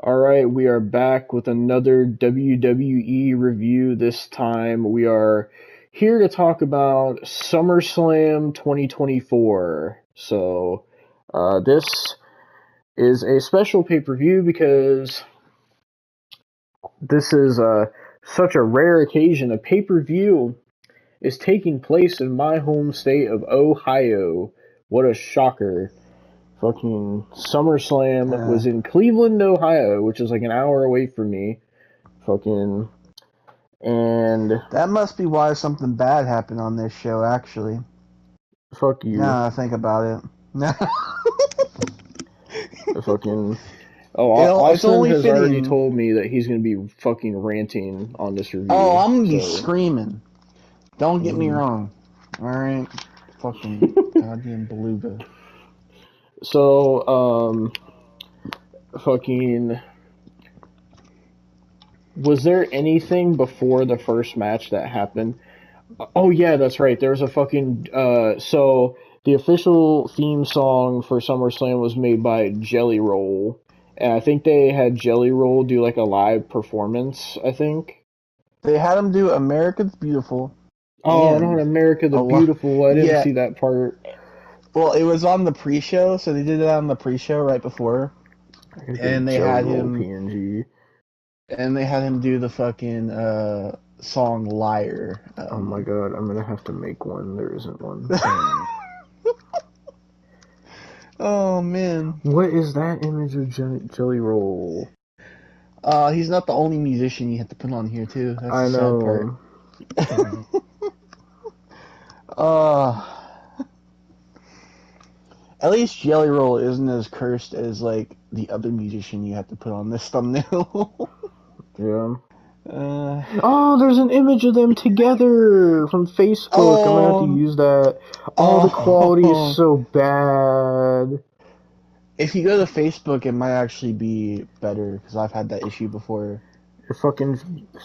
All right, we are back with another WWE review. This time we are here to talk about SummerSlam 2024. This is a special pay-per-view because this is such a rare occasion. A pay-per-view is taking place in my home state of Ohio. What a shocker. Fucking SummerSlam Uh, was in Cleveland, Ohio, which is like an hour away from me. Fucking and that must be why something bad happened on this show, actually. fuck you. Now I think about it. Fucking It's Austin only has already fitting. told me that he's gonna be fucking ranting on this Oh, review. I'm gonna be So screaming. Don't get me mhm. wrong. Alright? Fucking goddamn beluga. so fucking was there anything before the first match that happened? Oh yeah, that's right. There was a fucking so the official theme song for SummerSlam was made by Jelly Roll. And I think they had Jelly Roll do like a live performance, I think. They had him do America's Beautiful Oh, not and America the a lot. Beautiful. I didn't Yeah, see that part. well, it was on the pre show, so they did it on the pre show right before. I gotta get a And they Jelly had Roll him. PNG. And they had him do the fucking song Liar. Oh my god, I'm gonna have to make one. There isn't one. Oh man. What is that image of Jelly Roll? He's not the only musician you have to put on here too. That's the I sad part. know. uh, at least Jelly Roll isn't as cursed as like the other musician you have to put on this thumbnail. Yeah. uh, Oh, there's an image of them together from Facebook. I'm gonna have to oh, use that. Oh, the quality is oh. so bad. If you go to Facebook, it might actually be better because I've had that issue before. The fucking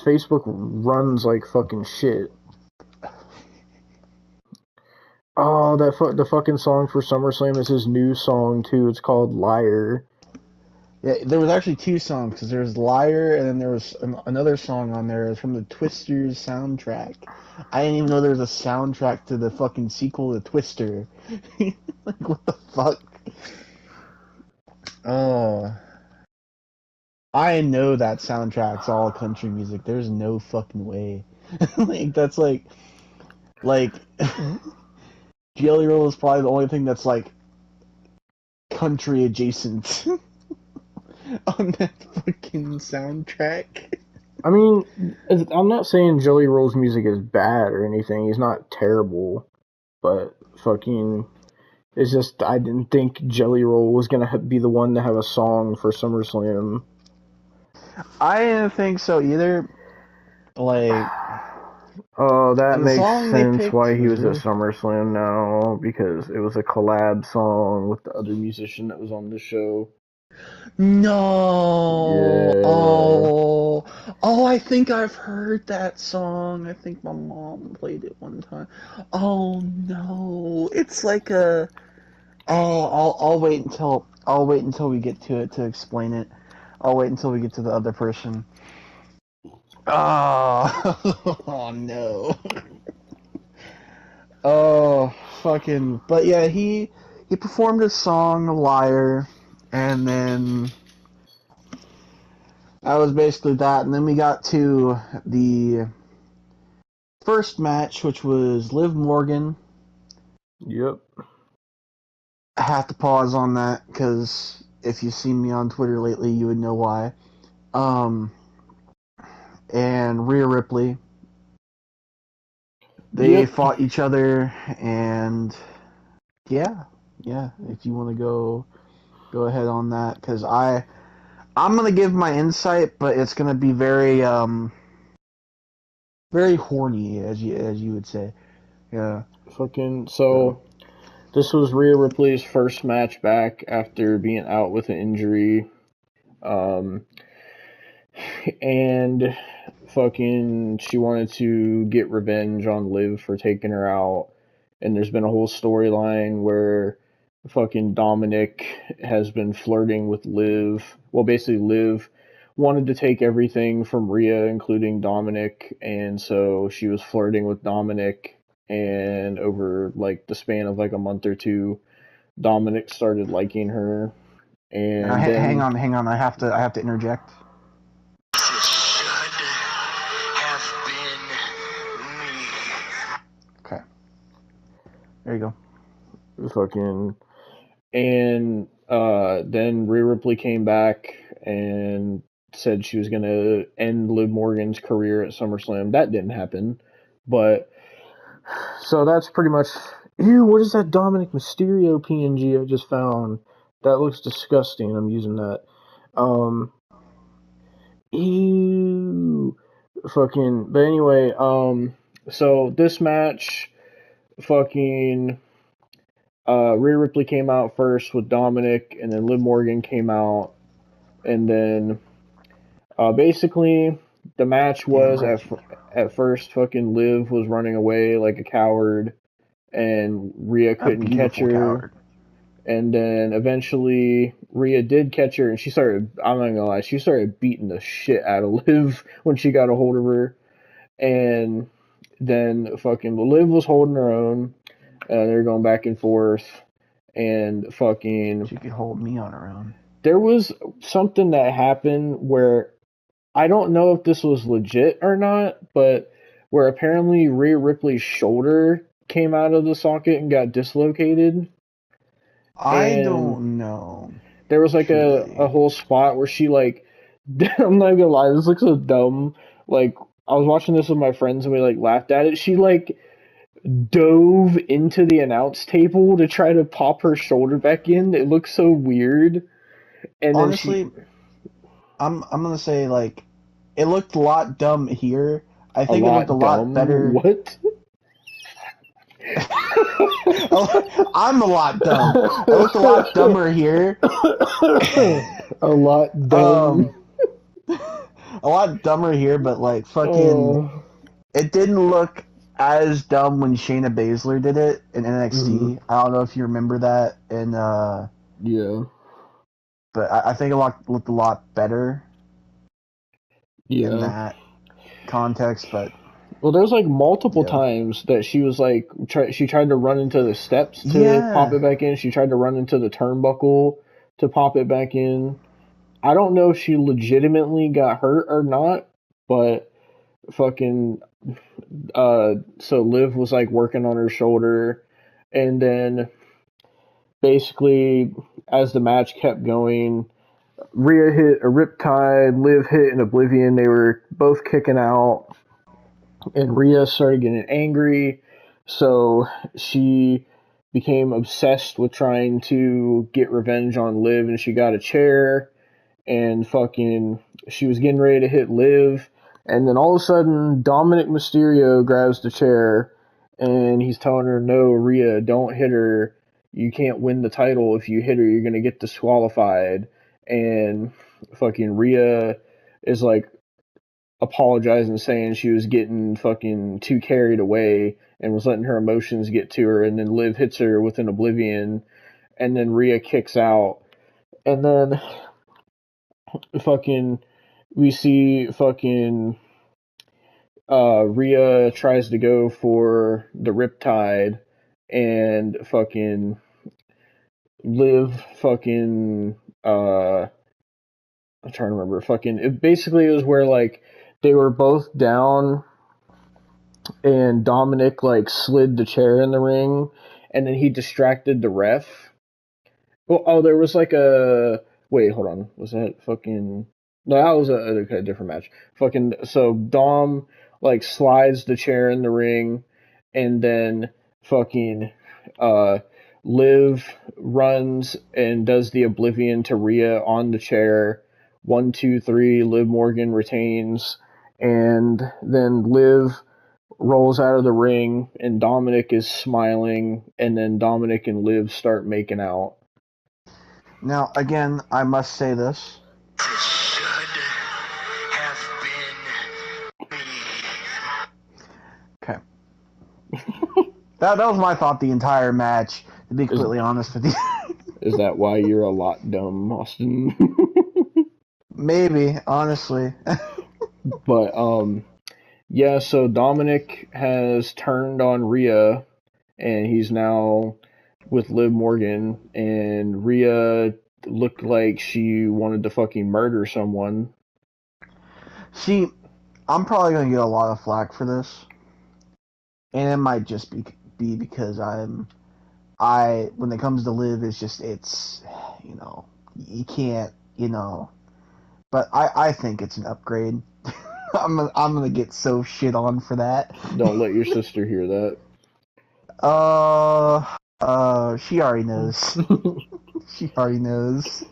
Facebook runs like fucking shit. Oh, the fucking song for SummerSlam is his new song too. It's called Liar. Yeah, there was actually two songs because there was Liar and then there was another song on there. It was from the Twisters soundtrack. I didn't even know there was a soundtrack to the fucking sequel to Twister. Like, what the fuck? Oh, I know that soundtrack's all country music. There's no fucking way. Like, that's like, Jelly Roll is probably the only thing that's like country adjacent on that fucking soundtrack. I mean, I'm not saying Jelly Roll's music is bad or anything. He's not terrible, but fucking, it's just I didn't think Jelly Roll was gonna be the one to have a song for SummerSlam. I didn't think so either. Like, Oh, that and the makes song they sense picked why he was was at really. SummerSlam now, because it was a collab song with the other musician that was on the show. No. Yeah. Oh, I think I've heard that song. I think my mom played it one time. Oh no. It's like a I'll wait until we get to it to explain it. I'll wait until we get to the other person. Oh, oh no. Oh, fucking. But yeah, he performed his song Liar, and then that was basically that. And then we got to the first match, which was Liv Morgan. Yep. I have to pause on that because if you've seen me on Twitter lately, you would know why. Um, and Rhea Ripley. They Yep. fought each other, and yeah, yeah. If you want to go ahead on that, because I'm gonna give my insight, but it's gonna be very horny, as you would say. Yeah. Fucking So so this was Rhea Ripley's first match back after being out with an injury. Um and fucking she wanted to get revenge on Liv for taking her out. And there's been a whole storyline where fucking Dominic has been flirting with Liv. Well, basically, Liv wanted to take everything from Rhea, including Dominic, and so she was flirting with Dominic. And over like the span of like a month or two, Dominic started liking her, Now, and hang then on, hang on. I have to interject. It should have been me. Okay. There you go. fucking and then Rhea Ripley came back and said she was gonna end Liv Morgan's career at SummerSlam. That didn't happen, but so that's pretty much. Ew, what is that Dominic Mysterio PNG I just found? That looks disgusting. I'm using that. Ew, fucking. But anyway, so this match, fucking. Rhea Ripley came out first with Dominic, and then Liv Morgan came out, and then basically the match was at first fucking Liv was running away like a coward, and Rhea couldn't catch her, coward. and then eventually Rhea did catch her, and she started. I'm not gonna lie, she started beating the shit out of Liv when she got a hold of her, and then fucking Liv was holding her own. They're going back and forth, and fucking. She could hold me on her own. There was something that happened where I don't know if this was legit or not, but where apparently Rhea Ripley's shoulder came out of the socket and got dislocated. I don't know. There was like a whole spot where she like. I'm not gonna lie, this looks so dumb. Like I was watching this with my friends and we like laughed at it. She like dove into the announce table to try to pop her shoulder back in. It looks so weird. And honestly, I'm gonna say like it looked a lot dumb here. I think it looked a lot better. What? I'm a lot dumb. It looked a lot dumber here. A lot dumb. A lot dumber here, but like fucking, it didn't look as dumb when Shayna Baszler did it in NXT. Mm-hmm. I don't know if you remember that. And yeah, but I think it looked a lot better. Yeah. In that context, but well, there's like multiple times that she was like she tried to run into the steps to pop it back in. She tried to run into the turnbuckle to pop it back in. I don't know if she legitimately got hurt or not, but fucking so Liv was like working on her shoulder, and then basically as the match kept going, Rhea hit a Riptide, Liv hit an Oblivion. They were both kicking out, and Rhea started getting angry, so she became obsessed with trying to get revenge on Liv, and she got a chair, and fucking she was getting ready to hit Liv, and then all of a sudden Dominic Mysterio grabs the chair, and he's telling her, no, Rhea, don't hit her. You can't win the title if you hit her. You're going to get disqualified. And fucking Rhea is like apologizing, saying she was getting fucking too carried away and was letting her emotions get to her. And then Liv hits her with an Oblivion, and then Rhea kicks out. And then fucking we see fucking Rhea tries to go for the Riptide, and fucking Liv fucking I'm trying to remember. Fucking it basically was where like they were both down, and Dominic like slid the chair in the ring, and then he distracted the ref. Well, there was like a wait, hold on, was that fucking? No, that was a different match. Fucking so Dom like slides the chair in the ring, and then fucking Liv runs and does the Oblivion to Rhea on the chair. 1, 2, 3. Liv Morgan retains, and then Liv rolls out of the ring, and Dominic is smiling, and then Dominic and Liv start making out. Now, again, I must say this. It should have been me. Okay. that was my thought the entire match, to be completely honest with you. Is that why you're a lot dumb, Austin? Maybe, honestly. But yeah, so Dominic has turned on Rhea, and he's now with Liv Morgan, and Rhea looked like she wanted to fucking murder someone. See, I'm probably gonna get a lot of flack for this, and it might just be because when it comes to Liv, it's you can't but I think it's an upgrade. I'm gonna get so shit on for that. Don't let your sister hear that. She already knows. She already knows.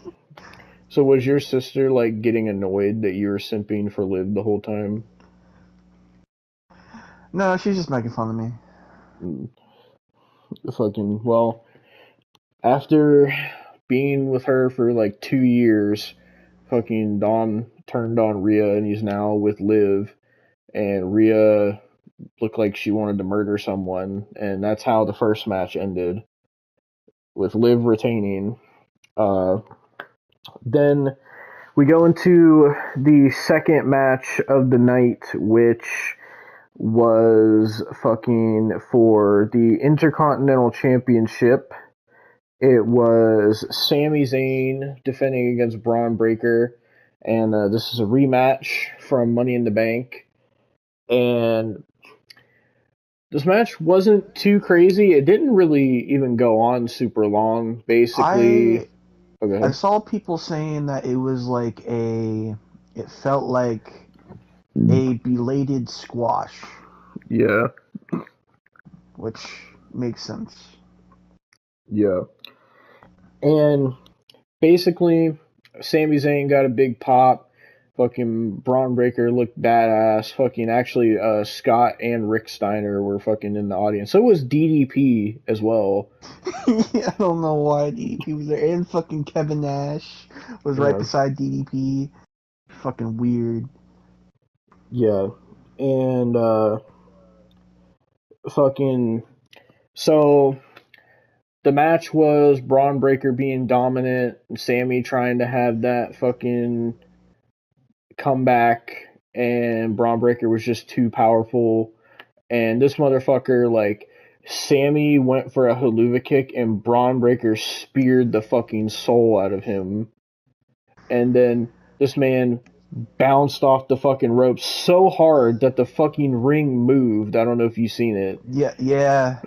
So was your sister like getting annoyed that you were simping for Liv the whole time? No, she's just making fun of me. Fucking well, after being with her for like 2 years, fucking Dom turned on Rhea and he's now with Liv, and Rhea looked like she wanted to murder someone, and that's how the first match ended, with Liv retaining. Then we go into the second match of the night, which was fucking for the Intercontinental Championship. It was Sami Zayn defending against Braun Breaker, and this is a rematch from Money in the Bank. And this match wasn't too crazy. It didn't really even go on super long. Basically, I saw people saying that it was it felt like a belated squash. Yeah. Which makes sense. Yeah. And basically, Sami Zayn got a big pop. Fucking Braun Breaker looked badass. Fucking actually, Scott and Rick Steiner were fucking in the audience. So was DDP as well. Yeah, I don't know why DDP was there. And fucking Kevin Nash was right beside DDP. Fucking weird. Yeah. And, fucking, so the match was Braun Breaker being dominant, Sammy trying to have that fucking comeback, and Braun Breaker was just too powerful. And this motherfucker, like, Sammy went for a haluva kick, and Braun Breaker speared the fucking soul out of him. And then this man bounced off the fucking rope so hard that the fucking ring moved. I don't know if you've seen it. Yeah.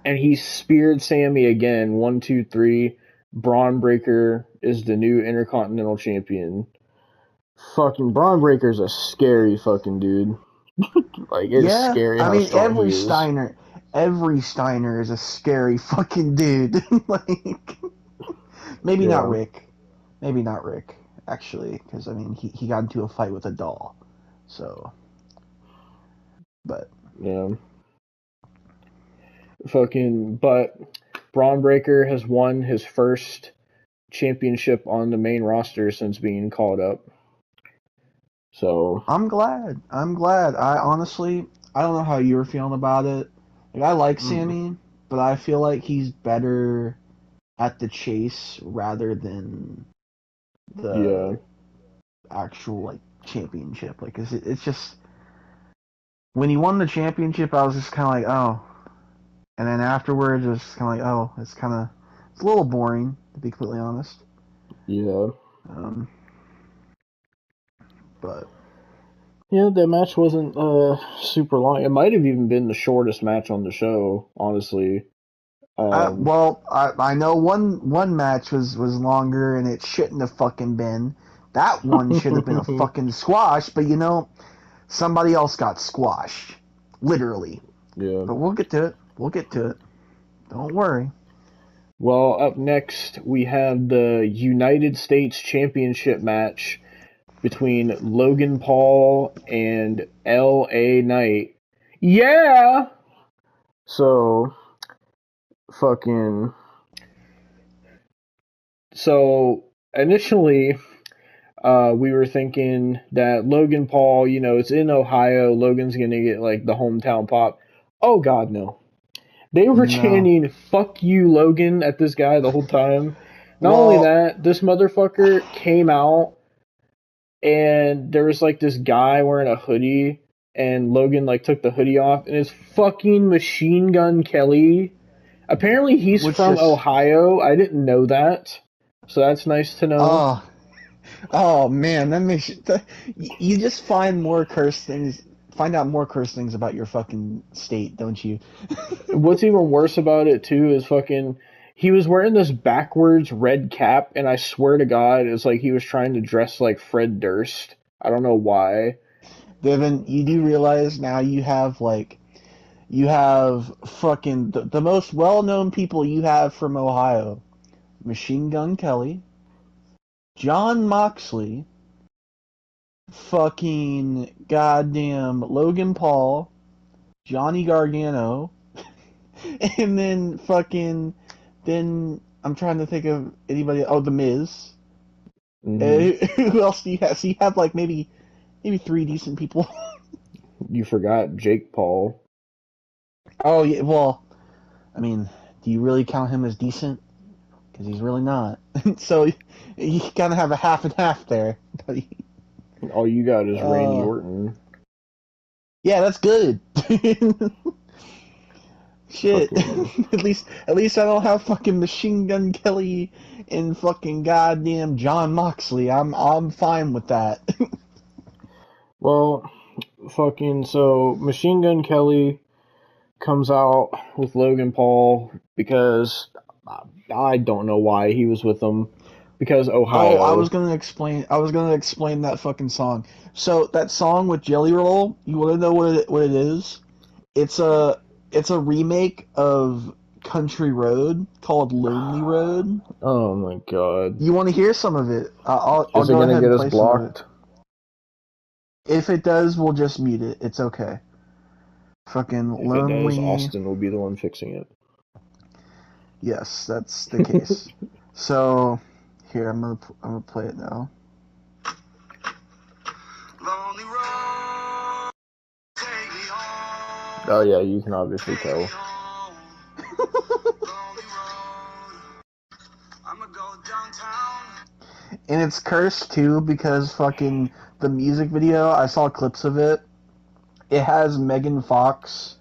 And he speared Sammy again. 1, 2, 3. Braun Breaker is the new Intercontinental Champion. Fucking Braun Breaker's a scary fucking dude. Like, it's scary how strong he is. Every Steiner is a scary fucking dude. Like, maybe not Rick. Maybe not Rick, actually, because I mean he got into a fight with a doll. So, but yeah. But Braun Breaker has won his first championship on the main roster since being called up. So I'm glad. I honestly, I don't know how you're feeling about it. Like, I like Sammy, but I feel like he's better at the chase rather than the actual like championship. Like, it's just when he won the championship, I was just kind of like, oh, and then afterwards, it's kind of like, oh, it's a little boring, to be completely honest. Yeah. But yeah, that match wasn't super long. It might have even been the shortest match on the show, honestly. I know one match was longer, and it shouldn't have fucking been. That one should have been a fucking squash, but somebody else got squashed, literally. Yeah. But we'll get to it. Don't worry. Well, up next we have the United States Championship match between Logan Paul and L.A. Knight. Yeah! So initially, we were thinking that Logan Paul, it's in Ohio, Logan's gonna get, like, the hometown pop. Oh, God, no. They were chanting, "Fuck you, Logan," at this guy the whole time. Not only Well, that, this motherfucker came out and there was like this guy wearing a hoodie, and Logan like took the hoodie off, and it's fucking Machine Gun Kelly. Apparently he's which from just Ohio. I didn't know that. So that's nice to know. oh oh man, that makes you just find more cursed things. Find out more cursed things about your fucking state, don't you? What's even worse about it too is fucking he was wearing this backwards red cap, and I swear to God, it's like he was trying to dress like Fred Durst. I don't know why. Devin, you do realize now you have fucking the most well-known people you have from Ohio: Machine Gun Kelly, John Moxley, fucking goddamn Logan Paul, Johnny Gargano, and then fucking then I'm trying to think of anybody. Oh, The Miz. Hmm. Who else do you have? So you have like maybe three decent people. You forgot Jake Paul. Oh yeah, well, I mean, do you really count him as decent? Because he's really not. So you kind of have a half and half there. But All you got is Randy uh, Orton. yeah, that's good. Shit. Fucking At least I don't have fucking Machine Gun Kelly and fucking goddamn John Moxley. I'm fine with that. well, fucking so Machine Gun Kelly comes out with Logan Paul because I don't know why he was with them because Oh, Ohio. I was gonna explain that fucking song. So that song with Jelly Roll, you want to know what it is? It's a it's a remake of Country Road called Lonely Road. Oh my god. You want to hear some of it? I'll Is it go gonna ahead get and us play some of it. blocked? If it does, we'll just mute it. It's okay. Fucking If it does, Lonely. Austin will be the one fixing it. Yes, that's the case. So here I'm gonna play it now. Lonely road, take me home. Oh yeah, you can obviously Take me tell. home. Lonely road, I'ma go downtown. And it's cursed too because fucking the music video, I saw clips of it. It has Megan Fox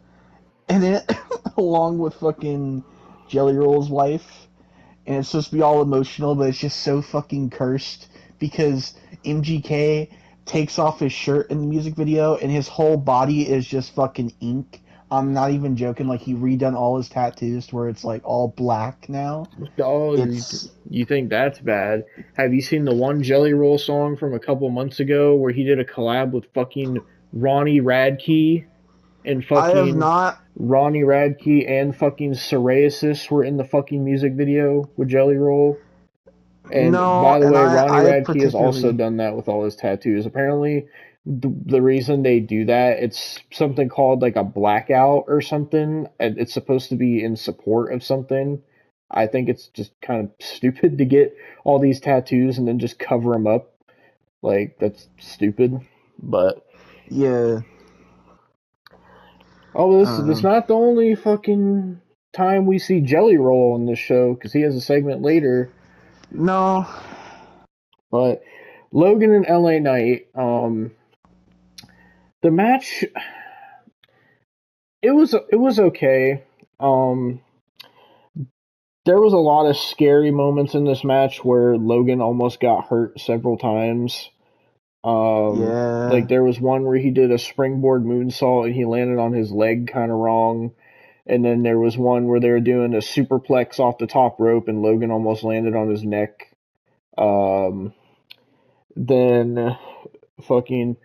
in it along with fucking Jelly Roll's wife. And it's supposed to be all emotional, but it's just so fucking cursed because MGK takes off his shirt in the music video and his whole body is just fucking ink. I'm not even joking, like he redone all his tattoos to where it's like all black now. Oh, It's you think that's bad? Have you seen the one Jelly Roll song from a couple months ago where he did a collab with fucking Ronnie Radke and I have fucking not Ronnie Radke and fucking Psoriasis were in the fucking music video with Jelly Roll? And no, by the and way, Ronnie I Radke has also particularly done that with all his tattoos. Apparently, the reason they do that, it's something called like a blackout or something, and it's supposed to be in support of something. I think it's just kind of stupid to get all these tattoos and then just cover them up. Like, that's stupid. But, yeah. oh, I this don't is know. not the only fucking time we see Jelly Roll on this show, because he has a segment later. No, But Logan and LA Knight, the match, it was okay. Um, there was a lot of scary moments in this match where Logan almost got hurt several times. yeah. Like there was one where he did a springboard moonsault and he landed on his leg kind of wrong. And then there was one where they were doing a superplex off the top rope and Logan almost landed on his neck. Um, then fucking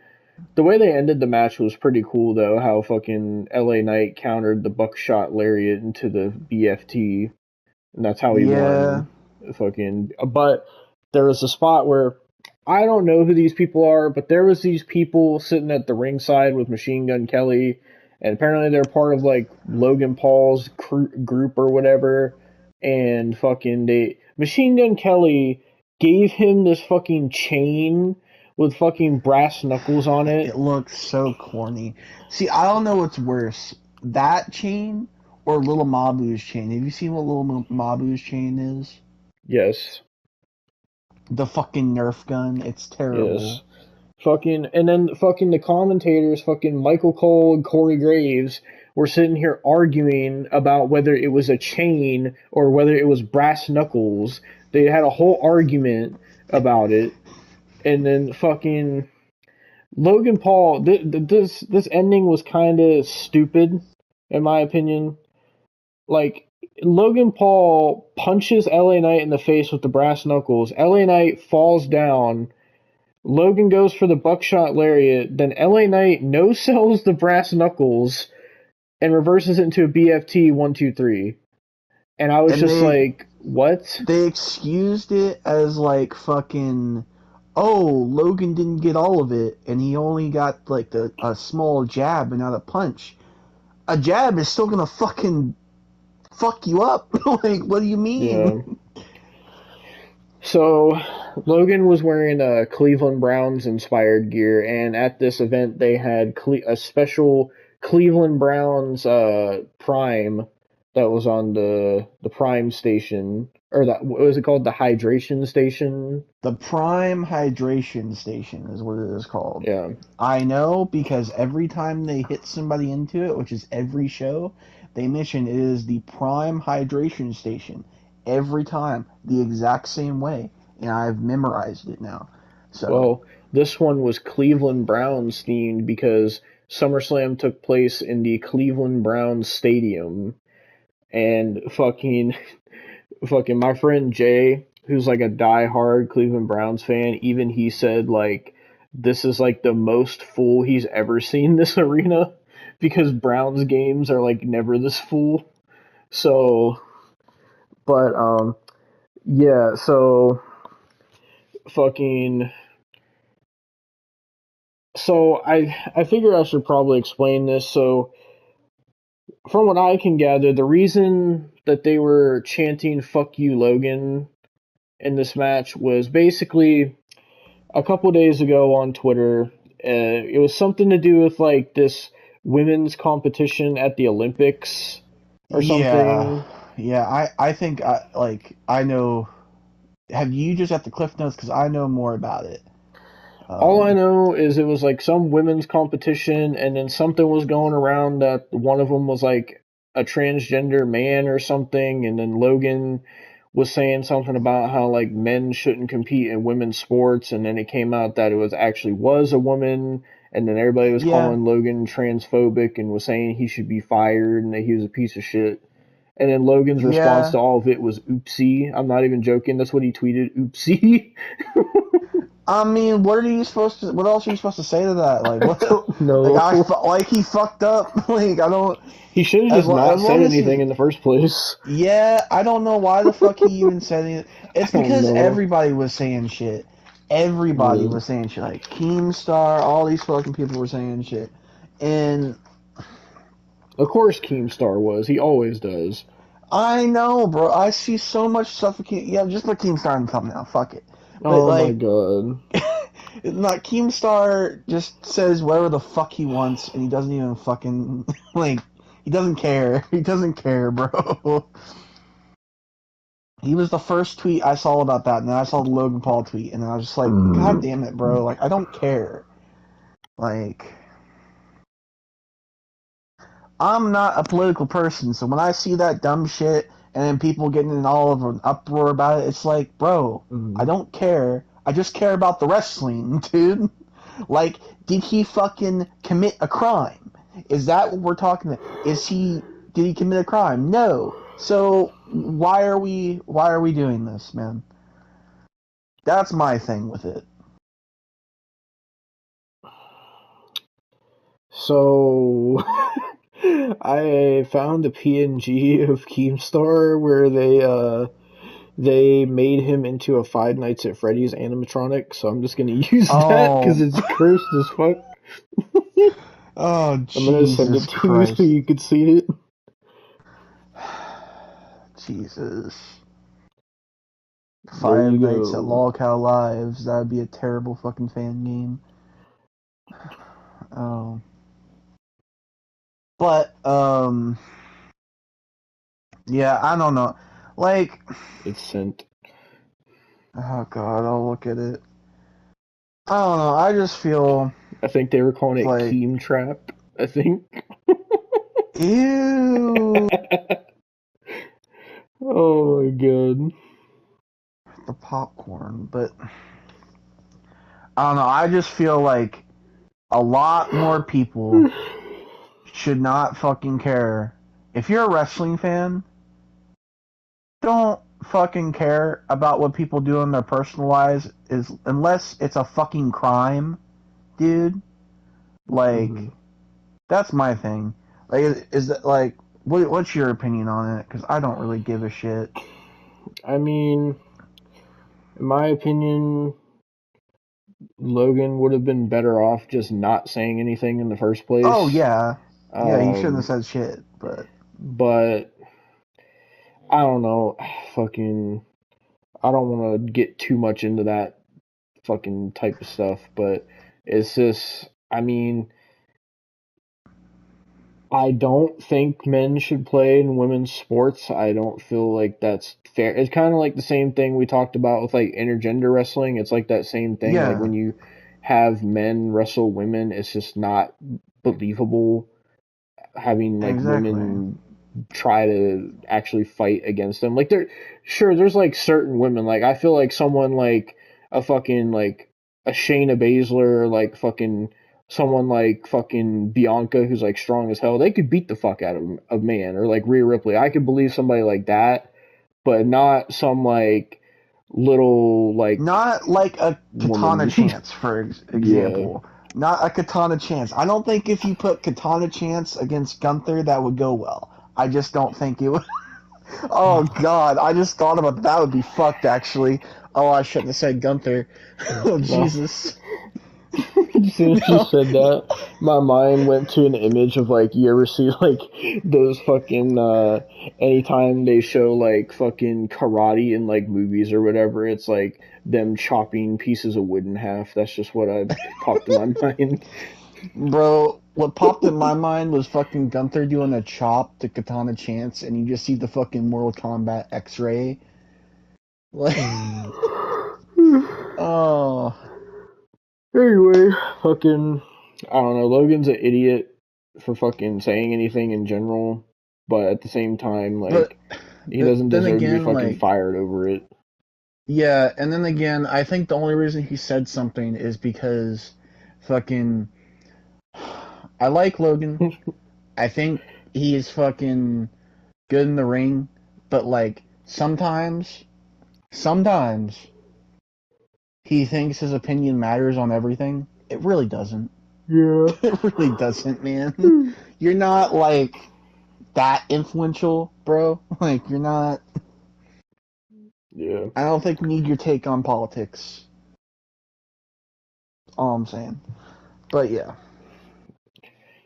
the way they ended the match was pretty cool though. How fucking LA Knight countered the buckshot lariat into the BFT, and that's how he Yeah. won. Fucking, but there was a spot where I don't know who these people are, but there was these people sitting at the ringside with Machine Gun Kelly, and apparently they're part of like Logan Paul's group or whatever. And fucking they Machine Gun Kelly gave him this fucking chain with fucking brass knuckles on It it. looks so corny. See, I don't know what's worse, that chain or Little Mabu's chain. Have you seen what Little Mabu's chain is? Yes. The fucking Nerf gun. It's terrible. Yes. And then the commentators, Michael Cole and Corey Graves, were sitting here arguing about whether it was a chain or whether it was brass knuckles. They had a whole argument about it, and then Logan Paul. This ending was kind of stupid, in my opinion. Like, Logan Paul punches LA Knight in the face with the brass knuckles. LA Knight falls down. Logan goes for the buckshot lariat, then LA Knight no-sells the brass knuckles and reverses it into a BFT 1-2-3. And I was And just like, what? They excused it as like fucking, oh, Logan didn't get all of it, and he only got like a small jab and not a punch. A jab is still gonna fucking fuck you up. Like, what do you mean? Yeah. So, Logan was wearing a Cleveland Browns inspired gear, and at this event they had a special Cleveland Browns Prime that was on the Prime station, or that, what was it called, the hydration station? The Prime Hydration Station is what it is called. Yeah. I know because every time they hit somebody into it, which is every show, they mention it is the Prime Hydration Station. Every time, the exact same way. And I've memorized it now. So, Well, this one was Cleveland Browns themed because SummerSlam took place in the Cleveland Browns Stadium, and my friend Jay, who's like a diehard Cleveland Browns fan, even he said like this is like the most full he's ever seen this arena because Browns games are like never this full. So, but yeah, so fucking so I figure I should probably explain this. So from what I can gather, the reason that they were chanting "fuck you, Logan" in this match was basically a couple days ago on Twitter. It was something to do with like this women's competition at the Olympics or yeah. something. Yeah, I think I know. Have you just at the Cliff Notes? Because I know more about it. All I Um, know is it was like some women's competition, and then something was going around that one of them was like a transgender man or something, and then Logan was saying something about how like men shouldn't compete in women's sports, and then it came out that it was a woman, and then everybody was yeah, calling Logan transphobic and was saying he should be fired and that he was a piece of shit. And then Logan's response yeah. to all of it was oopsie. I'm not even joking. That's what he tweeted, oopsie. I mean, what are you supposed to? What else are you supposed to say to that? Like, I what? don't Like, know. like he fucked up. Like, I don't. He should have just not As said long as he, anything in the first place. yeah, I don't know why the fuck he even said it. I It's don't because know. everybody was saying shit. Everybody Yeah. was saying shit. Like Keemstar, all these fucking people were saying shit. And Of course Keemstar was. He always does. I know, bro. I see so much stuff. Yeah, just put Keemstar in the thumbnail. Fuck it. But Oh my like, god. not Keemstar just says whatever the fuck he wants, and he doesn't even fucking like. He doesn't care. He doesn't care, bro. He was the first tweet I saw about that, and then I saw the Logan Paul tweet, and I was just like, God damn it, bro. Like, I don't care. Like, I'm not a political person, so when I see that dumb shit and then people getting in all of an uproar about it, it's like, bro, I don't care. I just care about the wrestling, dude. Like, did he fucking commit a crime? Is that what we're talking about? Did he commit a crime? No. So why are we doing this, man? That's my thing with it. So I found a PNG of Keemstar where they made him into a Five Nights at Freddy's animatronic, so I'm just gonna use that because Oh, it's cursed as fuck. oh, I'm gonna send Jesus it to you so Christ. you can see it. Jesus. There Five you Nights at go. Lolcow Lives. That would be a terrible fucking fan game. Oh. But, yeah, I don't know. Like, It's sent. Oh god, I'll look at it. I don't know. I just feel I think they were calling it like, Keem Trap. I think. ew, Oh my god. the popcorn. But I don't know. I just feel like a lot more people should not fucking care. If you're a wrestling fan, don't fucking care about what people do in their personal lives, is unless it's a fucking crime, dude. Like, that's my thing. Like, is that like, what's your opinion on it? Because I don't really give a shit. I mean, in my opinion, Logan would have been better off just not saying anything in the first Oh place. yeah, yeah. He shouldn't have Um, said shit. but I don't know. Fucking, I don't want to get too much into that fucking type of stuff, but it's just, I mean, I don't think men should play in women's sports. I don't feel like that's fair. It's kind of like the same thing we talked about with like intergender wrestling. It's like that same thing. Like Yeah, when you have men wrestle women, it's just not believable having like exactly. women try to actually fight against them. Like there's like certain women. Like I feel like someone like a fucking like a Shayna Baszler, like fucking someone like fucking Bianca, who's like strong as hell. They could beat the fuck out of a man, or like Rhea Ripley. I could believe somebody like that, but not some like little like Not like a Katana woman. Chance, for Yeah. example. Not a Katana Chance. I don't think if you put Katana Chance against Gunther, that would go well. I just don't think it would. Oh god, I just thought about that. That would be fucked actually. Oh, I shouldn't have said Gunther. Oh No. Jesus. As soon as you No. said that, my mind went to an image of like you ever see like those fucking anytime they show like fucking karate in like movies or whatever, it's like them chopping pieces of wood in half. That's just what I popped in my mind. Bro, what popped in my mind was fucking Gunther doing a chop to Katana Chance, and you just see the fucking Mortal Kombat X-ray. Like, oh, Anyway, fucking I don't know. Logan's an idiot for fucking saying anything in general, but at the same time, but like he doesn't then deserve to be again, fucking like, fired over it. yeah, and then again, I think the only reason he said something is because fucking I like Logan. I think he's fucking good in the ring, but like sometimes he thinks his opinion matters on everything. It really doesn't. Yeah. It really doesn't, man. You're not like that influential, bro. Like you're not. Yeah. I don't think we need your take on politics. All I'm saying. But yeah.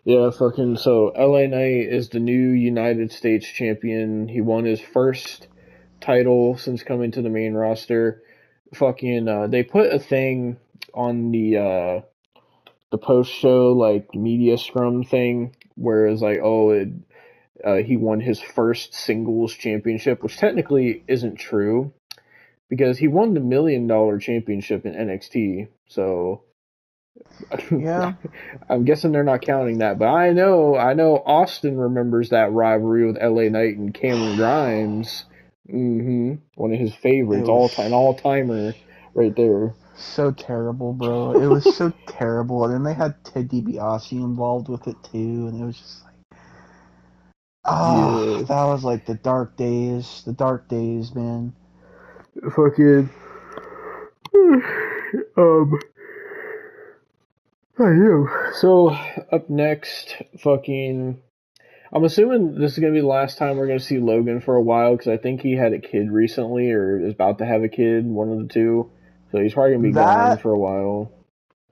Yeah, fucking so LA Knight is the new United States champion. He won his first title since coming to the main roster. Fucking they put a thing on the post show like media scrum thing where it's like he won his first singles championship, which technically isn't true because he won the $1 million championship in NXT. So Yeah. I'm guessing they're not counting that, but I know Austin remembers that rivalry with LA Knight and Cameron Grimes. One of his It favorites, was all timer, right there. so terrible, bro. It was so terrible. And then they had Ted DiBiase involved with it too, and it was just like, Yeah, that was like the dark days, man. fucking. um. I know. So up next, fucking. I'm assuming this is gonna be the last time we're gonna see Logan for a while because I think he had a kid recently or is about to have a kid, one of the two. So he's probably gonna be gone That for a while.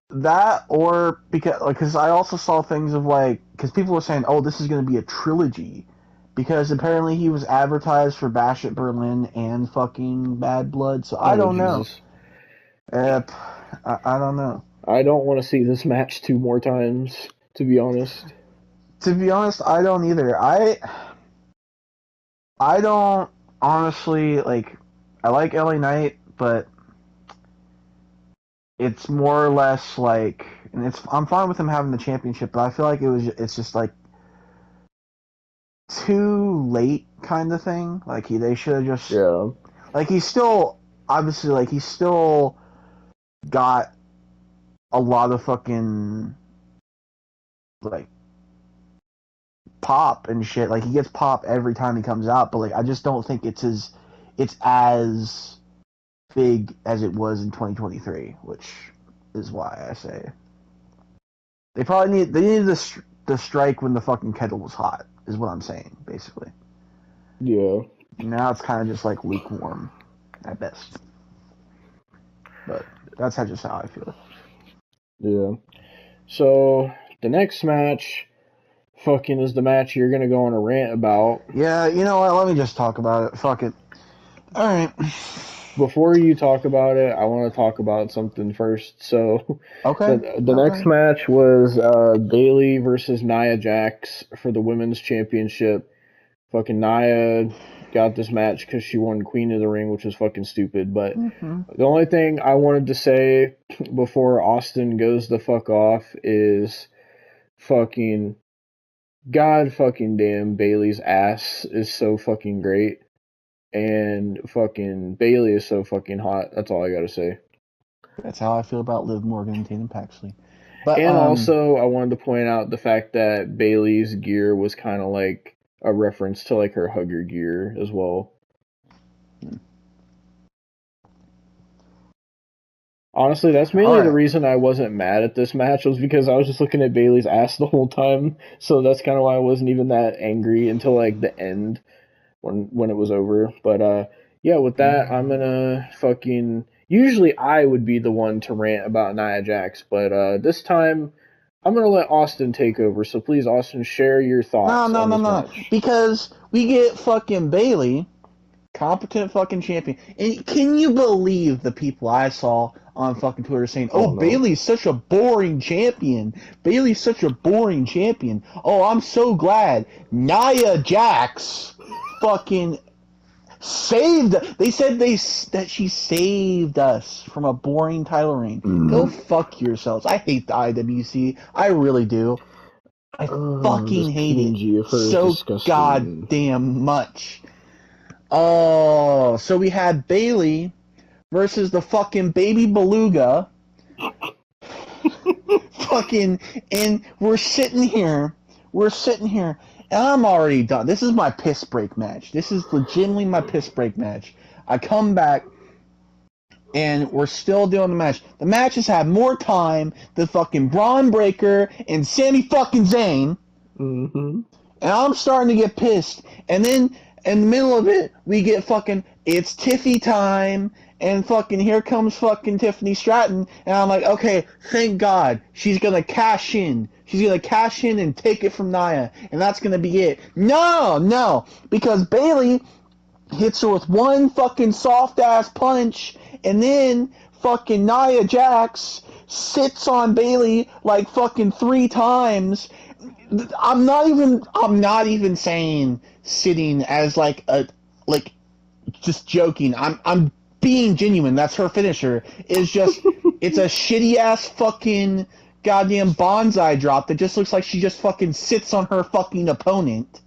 that or because I also saw things of like because people were saying, oh, this is going to be a trilogy because apparently he was advertised for Bash at Berlin and fucking Bad Blood. So I Oh don't know. Jesus. Yep, I don't know. I don't want to see this match two more times, to be honest. To be honest, I don't either. I don't honestly like. I like LA Knight, but it's more or less like, and I'm fine with him having the championship, but I feel like it's just like too late kind of thing. Like they should have just Yeah. like he's still obviously like he's still got a lot of fucking like pop and shit. Like he gets pop every time he comes out, but like I just don't think it's as big as it was in 2023, which is why I say they needed the strike when the fucking kettle was hot. Is what I'm saying basically. Yeah. Now it's kind of just like lukewarm at best. But that's just how I feel. Yeah. So the next match fucking is the match you're gonna go on a rant about. Yeah, you know what? Let me just talk about it. Fuck it. All right. Before you talk about it, I want to talk about something first. So Okay. the next match was Bayley versus Nia Jax for the women's championship. Fucking Nia got this match because she won Queen of the Ring, which was fucking stupid. But the only thing I wanted to say before Austin goes the fuck off is fucking God fucking damn Bayley's ass is so fucking great. And fucking Bayley is so fucking hot. That's all I gotta say. That's how I feel about Liv Morgan and Tatum Paxley. But And also, I wanted to point out the fact that Bayley's gear was kind of like a reference to like her hugger gear as well. Honestly, that's mainly the reason I wasn't mad at this match was because I was just looking at Bayley's ass the whole time. So that's kind of why I wasn't even that angry until like the end when it was over. But yeah, with that, I'm gonna fucking. Usually I would be the one to rant about Nia Jax, but this time I'm gonna let Austin take over. So please, Austin, share your thoughts on this match. Because we get fucking Bayley, competent fucking champion. And can you believe the people I saw on fucking Twitter saying, "Oh, no. Bayley's such a boring champion. Bayley's such a boring champion. Oh, I'm so glad Nia Jax fucking saved." They said that she saved us from a boring title reign. Go fuck yourselves. I hate the IWC. I really do. I fucking hate it so goddamn much. Oh, so we had Bayley versus the fucking baby beluga. Fucking, and we're sitting here, and I'm already done. This is my piss break match. This is legitimately my piss break match. I come back, and we're still doing the match. The match has had more time than fucking Braun Breaker and Sami fucking Zayn. Mm-hmm. And I'm starting to get pissed. And then, in the middle of it, we get fucking, it's Tiffy time, and fucking here comes fucking Tiffany Stratton, and I'm like, okay, thank God, she's gonna cash in. She's gonna cash in and take it from Nia, and that's gonna be it. No, because Bayley hits her with one fucking soft-ass punch, and then fucking Nia Jax sits on Bayley like fucking 3 times. I'm not even saying sitting as like just joking. I'm being genuine. That's her finisher. It's just it's a shitty ass fucking goddamn bonsai drop that just looks like she just fucking sits on her fucking opponent.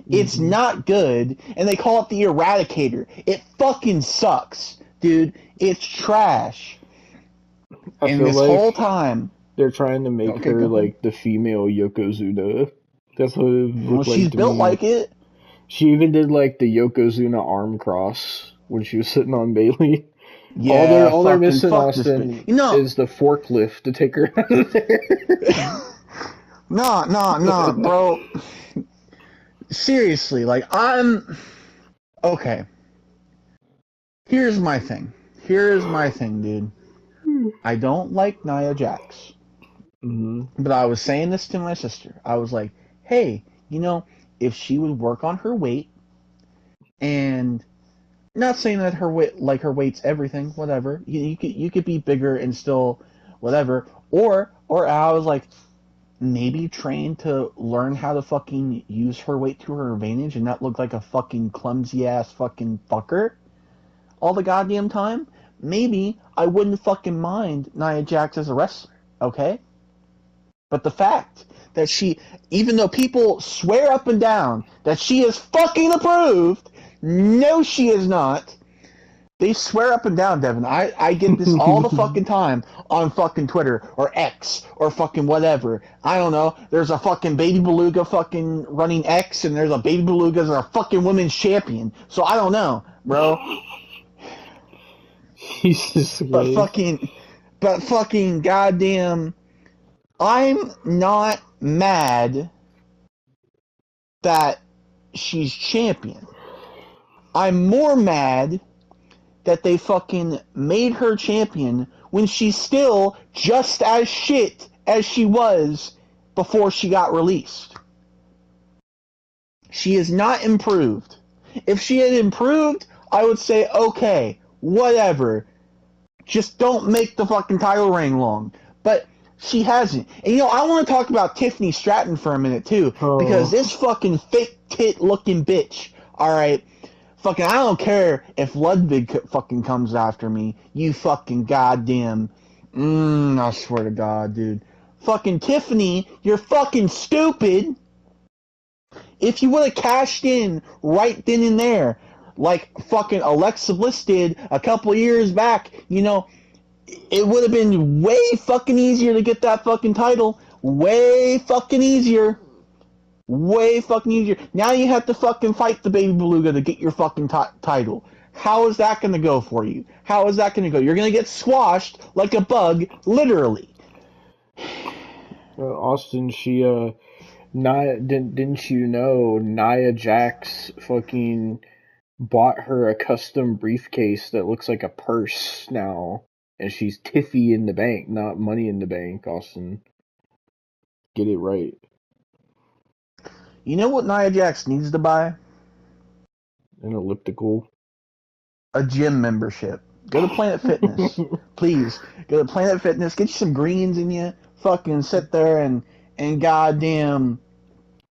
It's not good, and they call it the Eradicator. It fucking sucks, dude. It's trash. And this whole time, they're trying to make her like the female Yokozuna. That's what it looked like. She's to built me. like it. She even did like the Yokozuna arm cross when she was sitting on Bayley. Yeah, all they're missing, Austin, is the forklift to take her out of there. No, bro. Seriously, like okay. Here's my thing, dude. I don't like Nia Jax. But I was saying this to my sister. I was like, hey, if she would work on her weight, and not saying that her weight's everything, whatever. You could be bigger and still whatever. Or I was like, maybe train to learn how to fucking use her weight to her advantage and not look like a fucking clumsy ass fucking fucker all the goddamn time. maybe I wouldn't fucking mind Nia Jax as a wrestler, okay? But the fact that she, even though people swear up and down that she is fucking approved, no, she is not. They swear up and down, Devon. I get this all the fucking time on fucking Twitter or X or fucking whatever. I don't know. There's a fucking Baby Beluga fucking running X, and there's a Baby Beluga as a fucking women's champion. So I don't know, bro. Jesus But fucking goddamn, I'm not mad that she's champion. I'm more mad that they fucking made her champion when she's still just as shit as she was before she got released. She is not improved. If she had improved, I would say, okay, whatever. Just don't make the fucking title reign long. But she hasn't. And you know, I want to talk about Tiffany Stratton for a minute too, because this fucking fake tit looking bitch, alright, fucking, I don't care if Ludwig fucking comes after me. You fucking goddamn. I swear to God, dude. Fucking Tiffany, you're fucking stupid. If you would have cashed in right then and there, like fucking Alexa Bliss did a couple years back, you know, it would have been way fucking easier to get that fucking title. Way fucking easier. Way fucking easier. Now you have to fucking fight the Baby Beluga to get your fucking title. How is that going to go for you? How is that going to go? You're going to get squashed like a bug, literally. Austin, didn't you know Nia Jax fucking bought her a custom briefcase that looks like a purse now, and she's Tiffy in the bank, not Money in the Bank, Austin. Get it right. You know what Nia Jax needs to buy? An elliptical. A gym membership. Go to Planet Fitness. Please. Go to Planet Fitness. Get you some greens in you. Fucking sit there and goddamn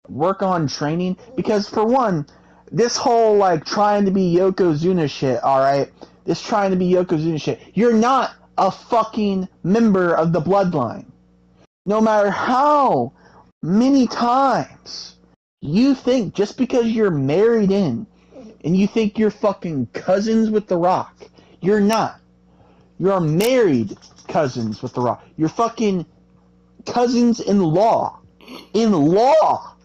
work on training. Because for one, this whole like trying to be Yokozuna shit, alright? This trying to be Yokozuna shit. You're not a fucking member of the bloodline. No matter how many times you think just because you're married in and you think you're fucking cousins with The Rock, you're not. You're married cousins with The Rock. You're fucking cousins in law. In law.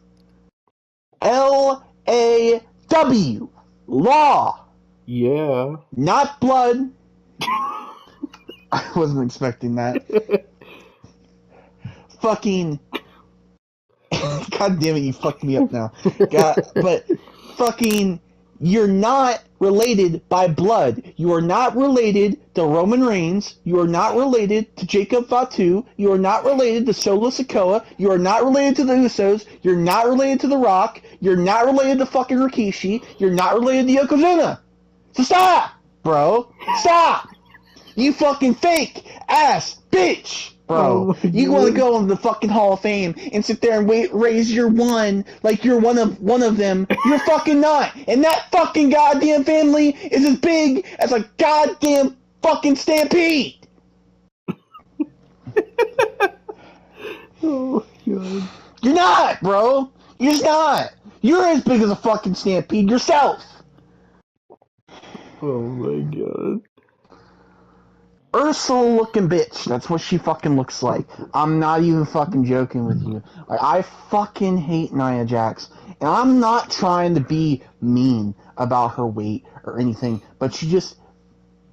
L-A-W. Law. Yeah. Not blood. I wasn't expecting that. Fucking. God damn it, you fucked me up now. But fucking, you're not related by blood. You are not related to Roman Reigns. You are not related to Jacob Fatu. You are not related to Solo Sikoa. You are not related to the Usos. You're not related to The Rock. You're not related to fucking Rikishi. You're not related to Yokozuna. So stop, bro. Stop. You fucking fake ass bitch. Bro, you want to go into the fucking Hall of Fame and sit there and raise your one like you're one of them. You're fucking not. And that fucking goddamn family is as big as a goddamn fucking stampede. Oh, God. You're not, bro. You're just not. You're as big as a fucking stampede yourself. Oh, my God. Ursula looking bitch. That's what she fucking looks like. I'm not even fucking joking with you. Like, I fucking hate Nia Jax. And I'm not trying to be mean about her weight or anything, but she just,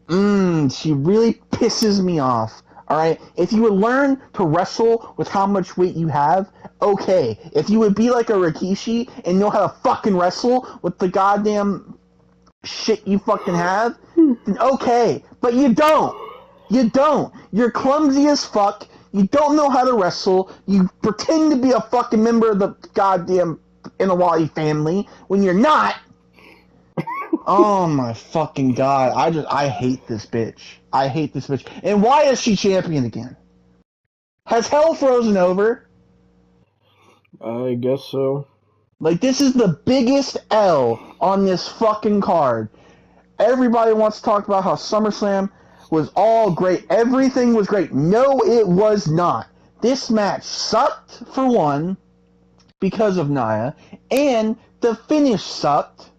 she really pisses me off. Alright? If you would learn to wrestle with how much weight you have, okay. If you would be like a Rikishi and know how to fucking wrestle with the goddamn shit you fucking have, then okay. But you don't. You don't. You're clumsy as fuck. You don't know how to wrestle. You pretend to be a fucking member of the goddamn Inawali family when you're not. Oh my fucking God. I hate this bitch. I hate this bitch. And why is she champion again? Has hell frozen over? I guess so. Like, this is the biggest L on this fucking card. Everybody wants to talk about how SummerSlam was all great. Everything was great. No, it was not. This match sucked, for one, because of Nia, and the finish sucked,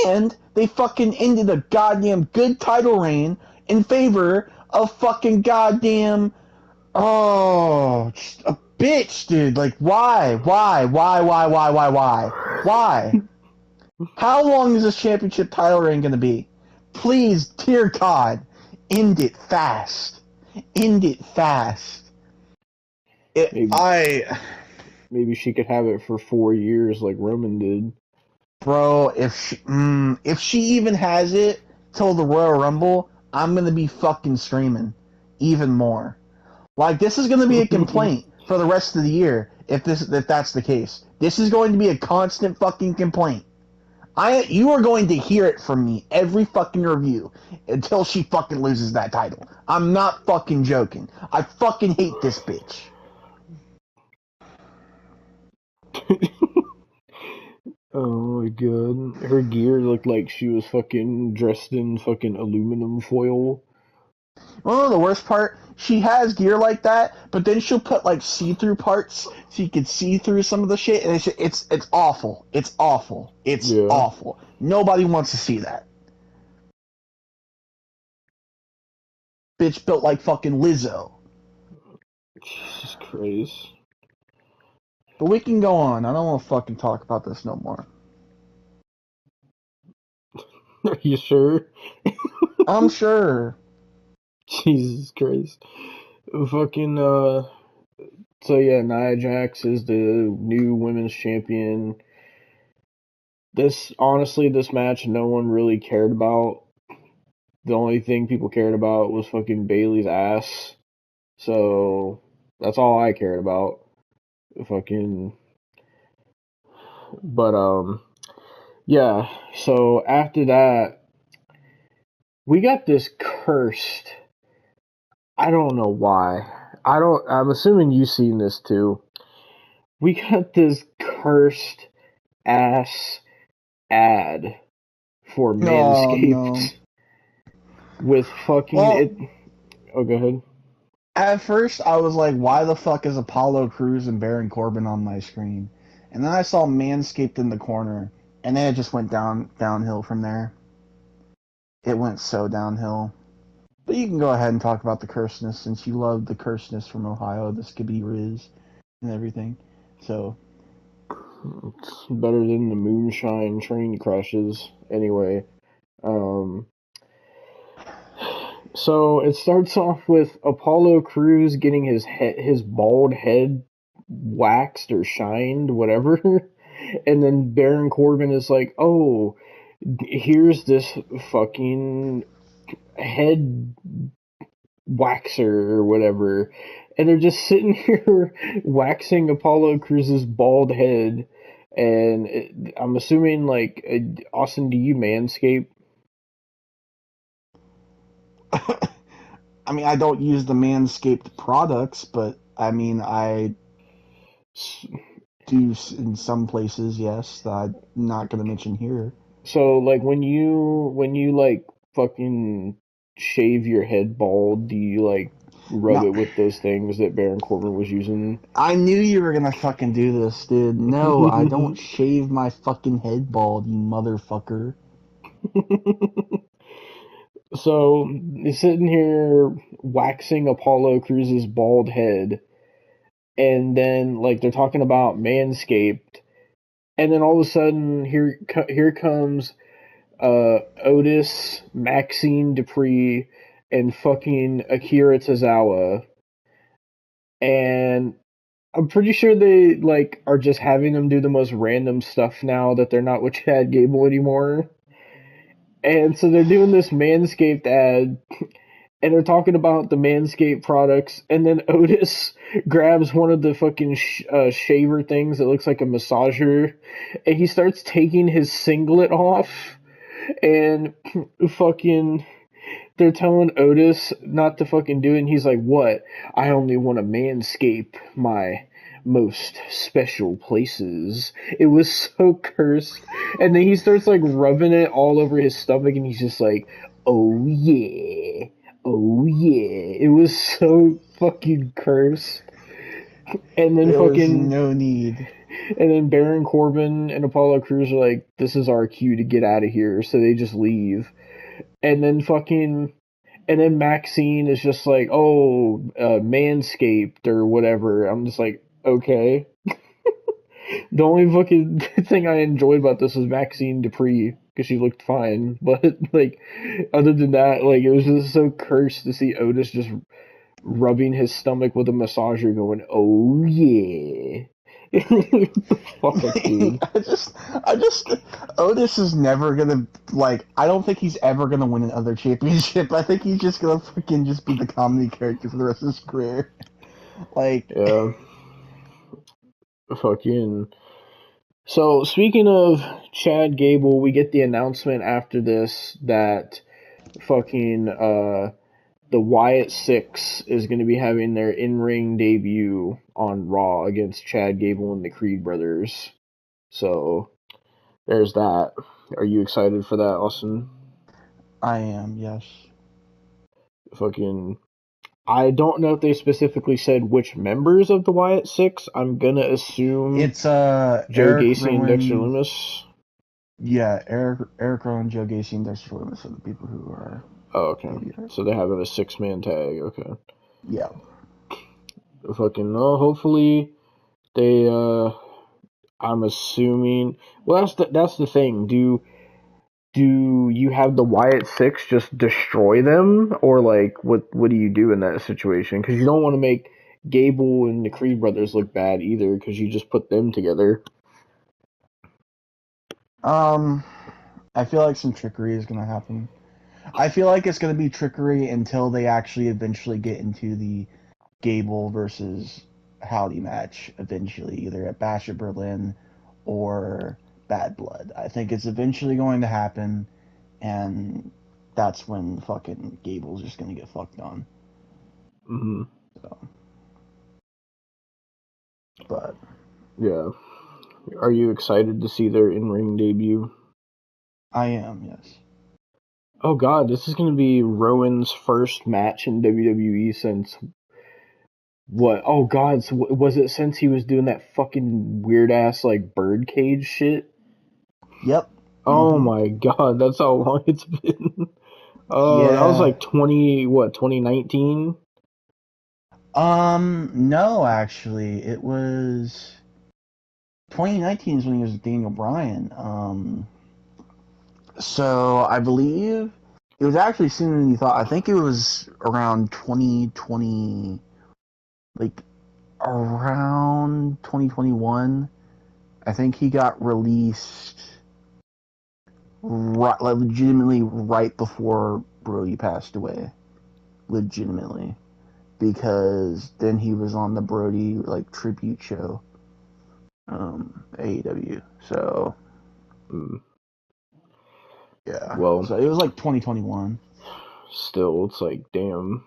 and they fucking ended a goddamn good title reign in favor of fucking goddamn, just a bitch, dude. Like, why? Why? How long is this championship title reign gonna be? Please, dear God, end it fast. End it fast. Maybe she could have it for 4 years like Roman did. Bro, if she even has it till the Royal Rumble, I'm gonna be fucking screaming even more. Like, this is gonna be a complaint for the rest of the year if that's the case. This is going to be a constant fucking complaint. You are going to hear it from me every fucking review until she fucking loses that title. I'm not fucking joking. I fucking hate this bitch. Oh my god. Her gear looked like she was fucking dressed in fucking aluminum foil. Oh, the worst part, she has gear like that, but then she'll put like see-through parts so you can see through some of the shit, and it's awful. It's awful. It's awful. Nobody wants to see that. Bitch built like fucking Lizzo. Jesus Christ. But we can go on. I don't want to fucking talk about this no more. Are you sure? I'm sure. Jesus Christ. Fucking, so yeah, Nia Jax is the new women's champion. This match no one really cared about. The only thing people cared about was fucking Bayley's ass. So, that's all I cared about. But, yeah, so after that, we got this cursed. I don't know why. I'm assuming you've seen this too. We got this cursed ass ad for Manscaped with fucking Oh, go ahead. At first, I was like, why the fuck is Apollo Crews and Baron Corbin on my screen? And then I saw Manscaped in the corner, and then it just went downhill from there. It went so downhill. But you can go ahead and talk about the curseness, since you love the curseness from Ohio, the Skibidi Riz, and everything. So, it's better than the moonshine train crashes. Anyway, so it starts off with Apollo Crews getting his bald head waxed or shined, whatever, and then Baron Corbin is like, "Oh, here's this fucking head waxer or whatever," and they're just sitting here waxing Apollo Crews' bald head. And I'm assuming, like, Austin, do you manscape? I mean, I don't use the Manscaped products, but I mean, I do in some places, yes, that I'm not going to mention here. So, like, when you like fucking shave your head bald, do you like rub it with those things that Baron Corbin was using? I knew you were gonna fucking do this, dude. No, I don't shave my fucking head bald, you motherfucker. So, he's sitting here waxing Apollo Crews' bald head, and then, like, they're talking about Manscaped, and then all of a sudden, here comes Otis, Maxine Dupree, and fucking Akira Tozawa. And I'm pretty sure they, like, are just having them do the most random stuff now that they're not with Chad Gable anymore. And so they're doing this Manscaped ad, and they're talking about the Manscaped products, and then Otis grabs one of the fucking shaver things that looks like a massager, and he starts taking his singlet off, and fucking they're telling Otis not to fucking do it, and he's like, "What? I only want to manscape my most special places." It was so cursed. And then he starts, like, rubbing it all over his stomach, and he's just like, "Oh yeah, oh yeah. It was so fucking cursed. And then There was fucking, no need. and then Baron Corbin and Apollo Crews are like, this is our cue to get out of here. So they just leave. And then and then Maxine is just like, oh, Manscaped or whatever. I'm just like, okay. The only fucking thing I enjoyed about this was Maxine Dupree because she looked fine, but like other than that, like it was just so cursed to see Otis just rubbing his stomach with a massager, going, "Oh yeah." Fuck, dude. I just, Otis is never gonna, like, I don't think he's ever gonna win another championship. I think he's just gonna fucking just be the comedy character for the rest of his career. Like, Yeah. Fucking. So speaking of Chad Gable, we get the announcement after this that fucking the Wyatt Six is going to be having their in-ring debut on Raw against Chad Gable and the Creed brothers. So there's that. Are you excited for that, Austin? I am, yes. Fucking, I don't know if they specifically said which members of the Wyatt Six. I'm gonna assume It's Joe Eric Gacy Rowan, and Dexter Lumis. Yeah, Eric Rowan, Joe Gacy, and Dexter Lumis are the people who are. Oh, okay. So they're having a 6-man tag. Okay. Yeah. Fucking, no, hopefully they, I'm assuming, well, that's the thing. Do you have the Wyatt Six just destroy them, or like what do you do in that situation? Because you don't want to make Gable and the Creed brothers look bad either, because you just put them together. I feel like some trickery is gonna happen. I feel like it's gonna be trickery until they actually eventually get into the Gable versus Howdy match eventually, either at Bash at Berlin or Bad Blood. I think it's eventually going to happen, and that's when fucking Gable's just gonna get fucked on. Mm-hmm. So, but yeah, are you excited to see their in-ring debut? I am, yes. Oh god, this is going to be Rowan's first match in WWE since what? Oh god, so was it since he was doing that fucking weird ass like birdcage shit? Yep. Oh my god, that's how long it's been. Oh, that was like 2019? No, actually, it was 2019 is when he was with Daniel Bryan. So I believe it was actually sooner than you thought. I think it was around 2020, like around 2021. I think he got released right, like legitimately right before Brody passed away. Legitimately. Because then he was on the Brody like tribute show, AEW. So yeah, Well, so it was like 2021. still, it's like damn,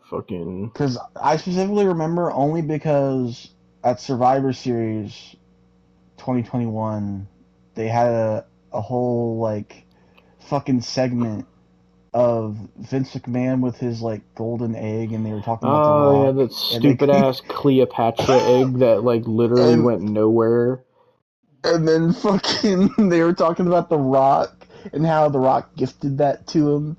fucking. Because I specifically remember only because at Survivor Series 2021 they had a whole like fucking segment of Vince McMahon with his like golden egg, and they were talking about The Rock. Oh yeah, that stupid ass Cleopatra egg that like literally went nowhere. And then fucking they were talking about The Rock and how The Rock gifted that to him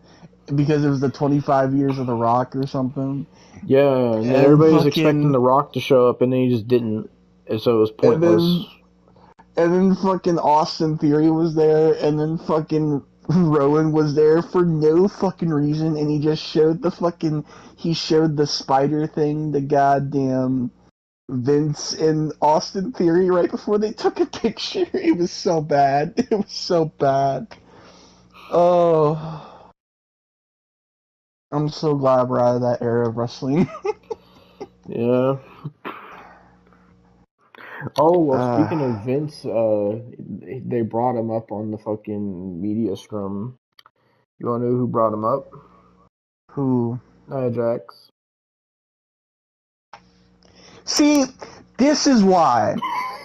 because it was the 25 years of The Rock or something. Yeah, and everybody was expecting The Rock to show up, and then he just didn't, and so it was pointless. And then fucking Austin Theory was there, and then fucking Rowan was there for no fucking reason, and he just showed he showed the spider thing to goddamn Vince and Austin Theory right before they took a picture. It was so bad. It was so bad. Oh. I'm so glad we're out of that era of wrestling. Yeah. Oh, well, speaking of Vince, they brought him up on the fucking media scrum. You wanna know who brought him up? Who? Nia Jax. See, this is why.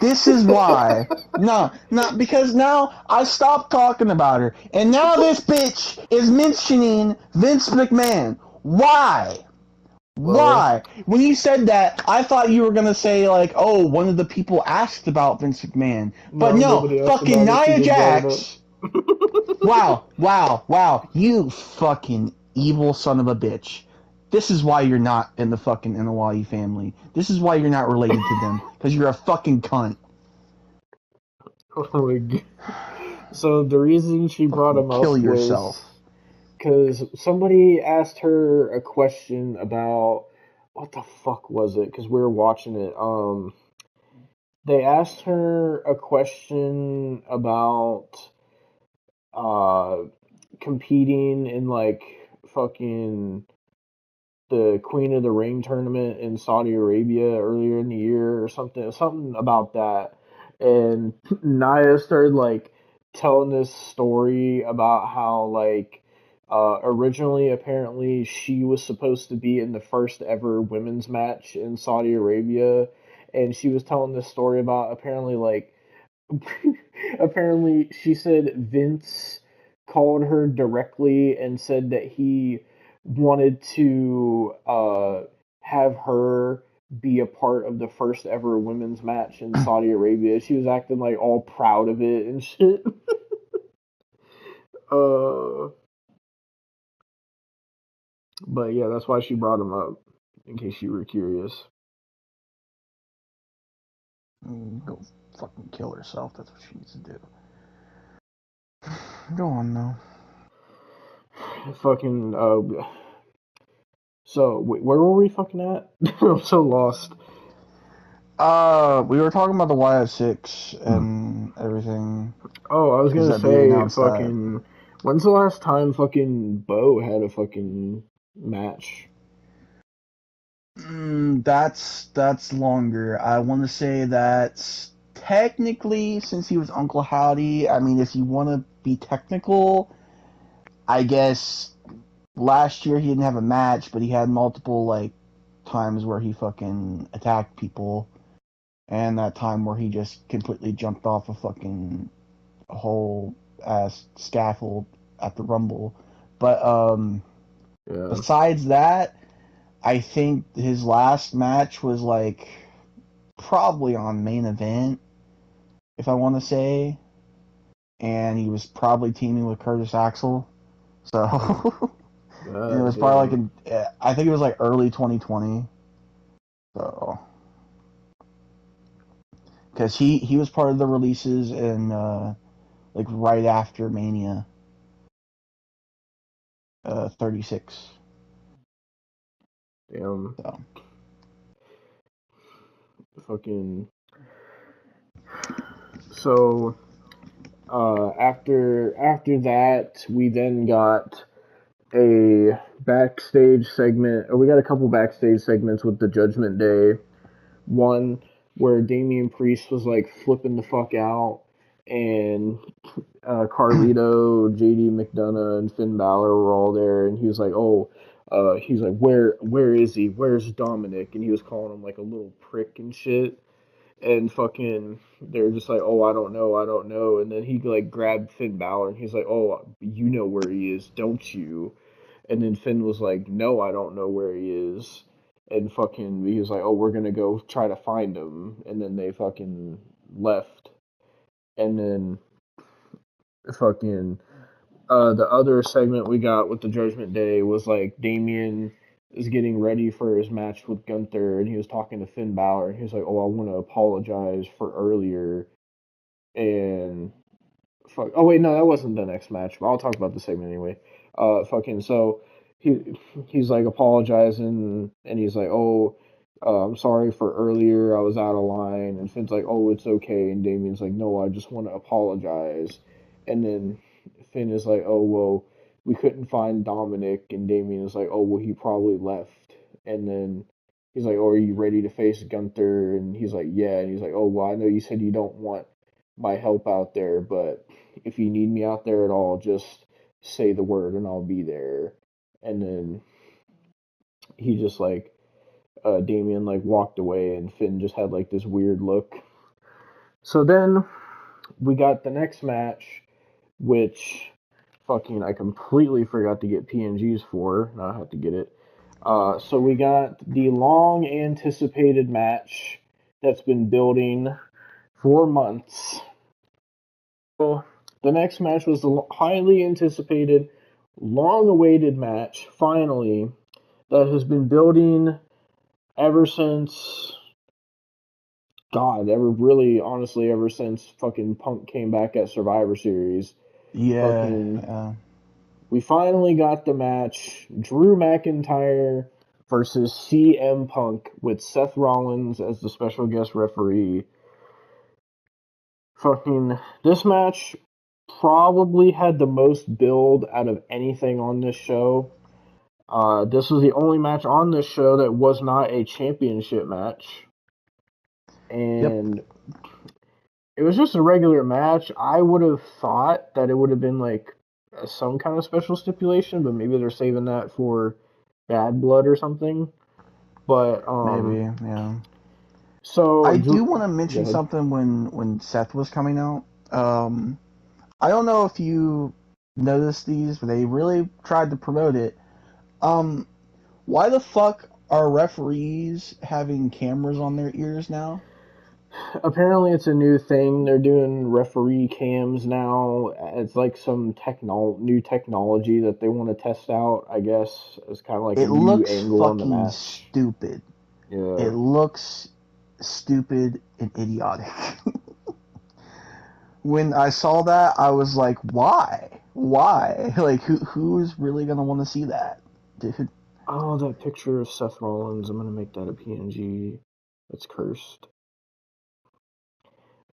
This is why. No, because now I stopped talking about her, and now this bitch is mentioning Vince McMahon. Why? Why? When you said that, I thought you were gonna say like, "Oh, one of the people asked about Vince McMahon," but no, nobody asked fucking about it. She Nia just brought it up. Jax. Wow, you fucking evil son of a bitch. This is why you're not in the fucking Inawai family. This is why you're not related to them, because you're a fucking cunt. Oh my God. So the reason she brought him up Kill was yourself. because somebody asked her a question about what the fuck was it? Because we were watching it. They asked her a question about uh competing in like fucking the Queen of the Ring tournament in Saudi Arabia earlier in the year or something about that. And Naya started like telling this story about how like originally apparently she was supposed to be in the first ever women's match in Saudi Arabia, and she was telling this story about apparently like apparently she said Vince called her directly and said that he wanted to have her be a part of the first ever women's match in Saudi Arabia. She was acting like all proud of it and shit. uh, but yeah, that's why she brought him up, in case you were curious. Go fucking kill herself. That's what she needs to do. Go on though. Fucking so where were we fucking at? I'm so lost. We were talking about the YF6 and everything. Oh, I was gonna That they say, announced that. fucking, when's the last time fucking Bo had a fucking match? That's longer. I want to say that technically, since he was Uncle Howdy, I mean, if you want to be technical, I guess last year he didn't have a match, but he had multiple like times where he fucking attacked people, and that time where he just completely jumped off a fucking whole ass scaffold at the Rumble. But Yeah. besides that, I think his last match was like probably on main event, if I want to say, and he was probably teaming with Curtis Axel. So and it was probably like I think it was like early 2020. So because he was part of the releases in like right after Mania 36. Damn. So Fucking. So, after that, we then got a backstage segment, or we got a couple backstage segments with the Judgment Day. One where Damian Priest was like flipping the fuck out, and Carlito, JD McDonough, and Finn Balor were all there, and he was like, "Oh, he's like, where is he? Where's Dominic?" And he was calling him like a little prick and shit. And fucking, they were just like, "Oh, I don't know." And then he like grabbed Finn Balor, and he's like, "Oh, you know where he is, don't you?" And then Finn was like, "No, I don't know where he is." And fucking, he was like, "Oh, we're gonna go try to find him." And then they fucking left. And then fucking the other segment we got with the Judgment Day was like Damien is getting ready for his match with Gunther, and he was talking to Finn Balor, and he was like, "Oh, I want to apologize for earlier." And fuck. Oh wait, no, that wasn't the next match. But I'll talk about the segment anyway. Fucking so he's like apologizing, and he's like, "Oh, I'm sorry for earlier. I was out of line." And Finn's like, "Oh, it's okay." And Damien's like, "No, I just want to apologize." And then Finn is like, "Oh well, we couldn't find Dominic." And Damien is like, "Oh well, he probably left." And then he's like, "Oh, are you ready to face Gunther?" And he's like, "Yeah." And he's like, "Oh well, I know you said you don't want my help out there, but if you need me out there at all, just say the word and I'll be there." And then he just like Damien like walked away, and Finn just had like this weird look. So then we got the next match, which fucking I completely forgot to get PNGs for. Now I have to get it. So we got the long anticipated match that's been building for months. So the next match was the highly anticipated, long awaited match, finally, that has been building ever since, God, honestly, ever since fucking Punk came back at Survivor Series. Yeah. We finally got the match, Drew McIntyre versus CM Punk with Seth Rollins as the special guest referee. This match probably had the most build out of anything on this show. This was the only match on this show that was not a championship match. And it was just a regular match. I would have thought that it would have been like some kind of special stipulation, but maybe they're saving that for Bad Blood or something. But Maybe, yeah. So I do want to mention something when Seth was coming out. I don't know if you noticed these, but they really tried to promote it. Why the fuck are referees having cameras on their ears now? Apparently it's a new thing. They're doing referee cams now. It's like some new technology that they want to test out, I guess. It's kind of like a new angle on the match. It looks stupid. Yeah. It looks stupid and idiotic. When I saw that, I was like, why? Why? Like, who's really going to want to see that? Dude. Oh, that picture of Seth Rollins. I'm going to make that a PNG. It's cursed.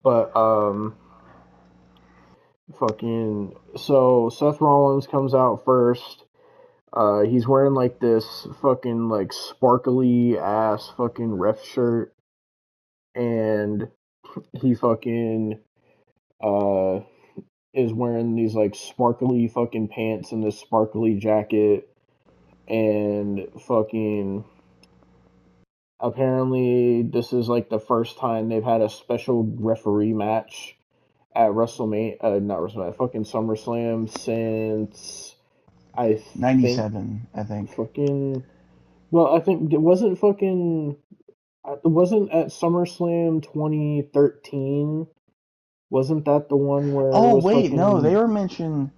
But, so Seth Rollins comes out first. He's wearing like this fucking like sparkly ass fucking ref shirt. And he fucking, is wearing these like sparkly fucking pants and this sparkly jacket. And apparently this is like the first time they've had a special referee match at not WrestleMania, fucking SummerSlam since 97, I think. I think it wasn't at SummerSlam 2013. Wasn't that the one where? Oh wait, no, they were mentioned.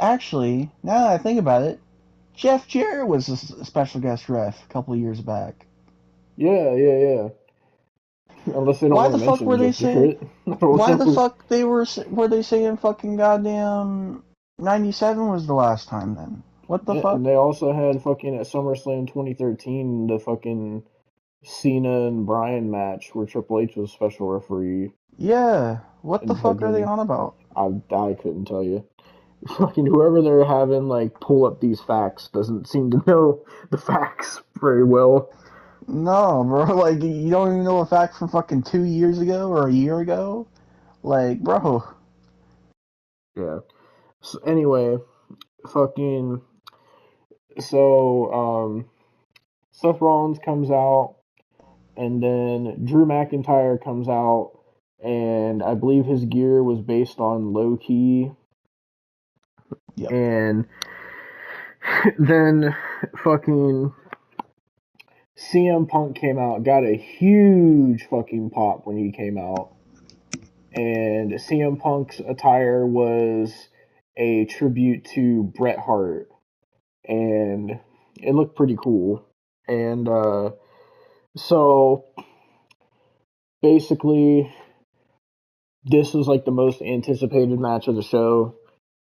Actually, now that I think about it, Jeff Jarrett was a special guest ref a couple of years back. Yeah. Unless they don't Why want the to fuck were they saying? Why the fuck were they saying fucking goddamn 97 was the last time then? What the fuck? And they also had fucking at SummerSlam 2013 the fucking Cena and Bryan match where Triple H was special referee. Yeah, what the fuck are they on about? I couldn't tell you. Fucking whoever they're having like pull up these facts doesn't seem to know the facts very well. No, bro, like you don't even know a fact from fucking 2 years ago or a year ago? Like, bro. Yeah. So anyway, so Seth Rollins comes out and then Drew McIntyre comes out and I believe his gear was based on Low Key. Yep. And then fucking CM Punk came out, got a huge fucking pop when he came out. And CM Punk's attire was a tribute to Bret Hart. And it looked pretty cool. And so basically this was like the most anticipated match of the show.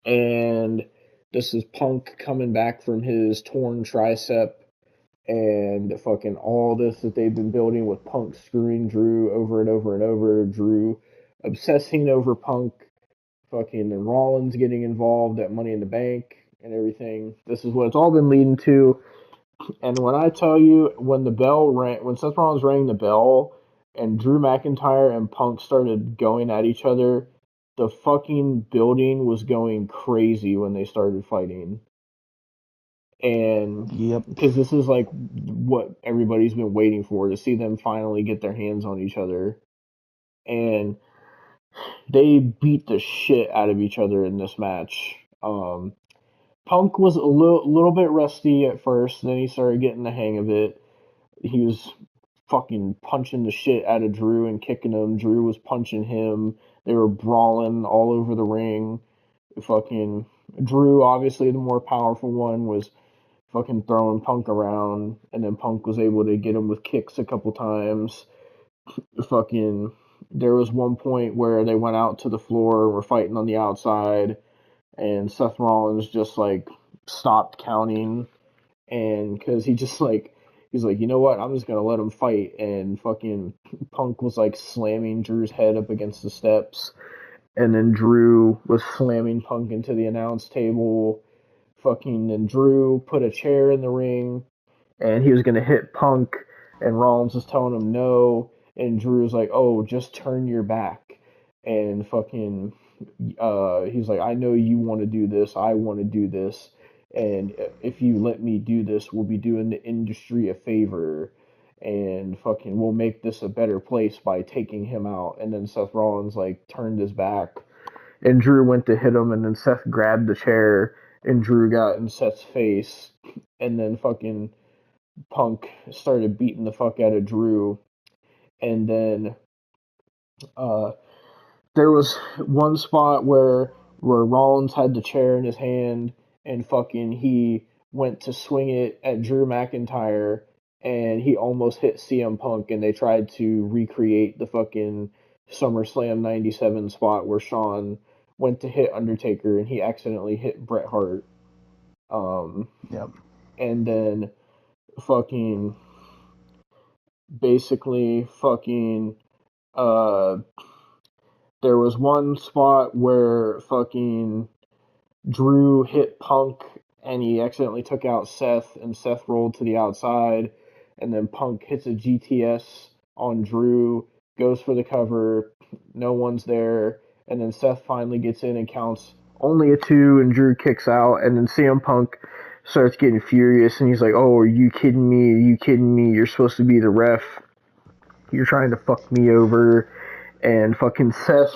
And this is Punk coming back from his torn tricep. And fucking all this that they've been building with Punk screwing Drew over and over and over. Drew obsessing over Punk. Fucking and Rollins getting involved at Money in the Bank and everything. This is what it's all been leading to. And when I tell you, when Seth Rollins rang the bell and Drew McIntyre and Punk started going at each other, the fucking building was going crazy when they started fighting. And yep, because this is like what everybody's been waiting for, to see them finally get their hands on each other. And they beat the shit out of each other in this match. Punk was a little bit rusty at first, then he started getting the hang of it. He was fucking punching the shit out of Drew and kicking him. Drew was punching him. They were brawling all over the ring. Fucking Drew, obviously the more powerful one, was fucking throwing Punk around, and then Punk was able to get him with kicks a couple times. Fucking, there was one point where they went out to the floor and were fighting on the outside, and Seth Rollins just like stopped counting, and because he's like, you know what, I'm just gonna let him fight, and fucking Punk was like slamming Drew's head up against the steps, and then Drew was slamming Punk into the announce table. Fucking, and Drew put a chair in the ring, and he was gonna hit Punk, and Rollins was telling him no, and Drew was like, oh, just turn your back, and fucking, he's like, I know you want to do this, I want to do this, and if you let me do this, we'll be doing the industry a favor, and fucking, we'll make this a better place by taking him out. And then Seth Rollins like turned his back, and Drew went to hit him, and then Seth grabbed the chair, and Drew got in Seth's face, and then fucking Punk started beating the fuck out of Drew, and then uh, there was one spot where Rollins had the chair in his hand, and fucking he went to swing it at Drew McIntyre, and he almost hit CM Punk, and they tried to recreate the fucking SummerSlam '97 spot where Shawn went to hit Undertaker, and he accidentally hit Bret Hart. Yep. And then fucking basically fucking there was one spot where fucking Drew hit Punk, and he accidentally took out Seth, and Seth rolled to the outside, and then Punk hits a GTS on Drew, goes for the cover, no one's there, and then Seth finally gets in and counts only a 2, and Drew kicks out, and then CM Punk starts getting furious, and he's like, oh, are you kidding me? Are you kidding me? You're supposed to be the ref. You're trying to fuck me over. And fucking Seth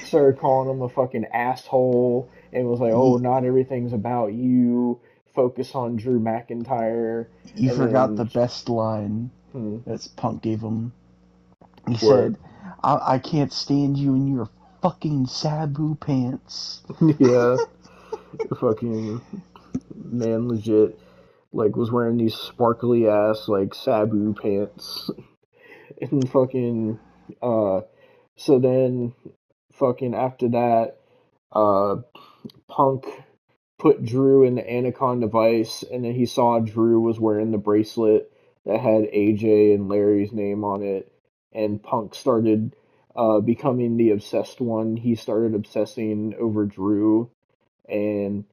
started calling him a fucking asshole, and was like, oh, not everything's about you. Focus on Drew McIntyre. You And forgot then, the best line hmm, that Punk gave him. He what? said, I can't stand you in your fucking Sabu pants. Yeah. Fucking man legit like was wearing these sparkly ass like Sabu pants. And fucking so then fucking after that uh Punk put Drew in the Anaconda Vice, and then he saw Drew was wearing the bracelet that had AJ and Larry's name on it, and Punk started becoming the obsessed one. He started obsessing over Drew, and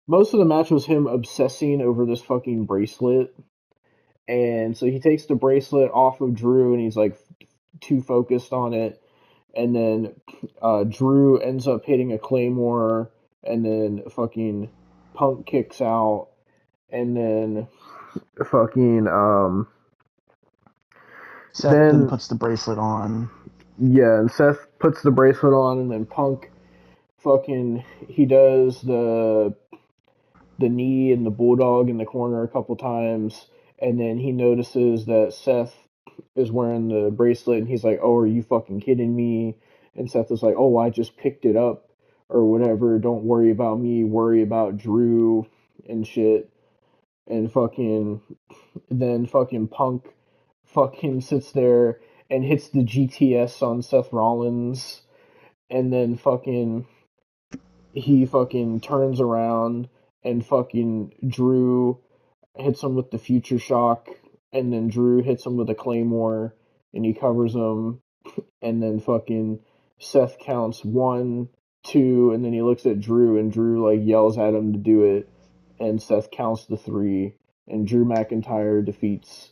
most of the match was him obsessing over this fucking bracelet. And so he takes the bracelet off of Drew, and he's like too focused on it. And then Drew ends up hitting a Claymore, and then fucking Punk kicks out, and then fucking Seth then puts the bracelet on. Yeah, and Seth puts the bracelet on, and then Punk fucking he does the knee and the bulldog in the corner a couple times, and then he notices that Seth is wearing the bracelet, and he's like, oh, are you fucking kidding me? And Seth is like, oh, I just picked it up or whatever, don't worry about me, worry about Drew and shit. And fucking then fucking Punk fucking sits there and hits the GTS on Seth Rollins, and then fucking he fucking turns around, and fucking Drew hits him with the future shock, and then Drew hits him with a Claymore, and he covers him, and then fucking Seth counts 1, 2, and then he looks at Drew, and Drew like yells at him to do it, and Seth counts the 3, and Drew McIntyre defeats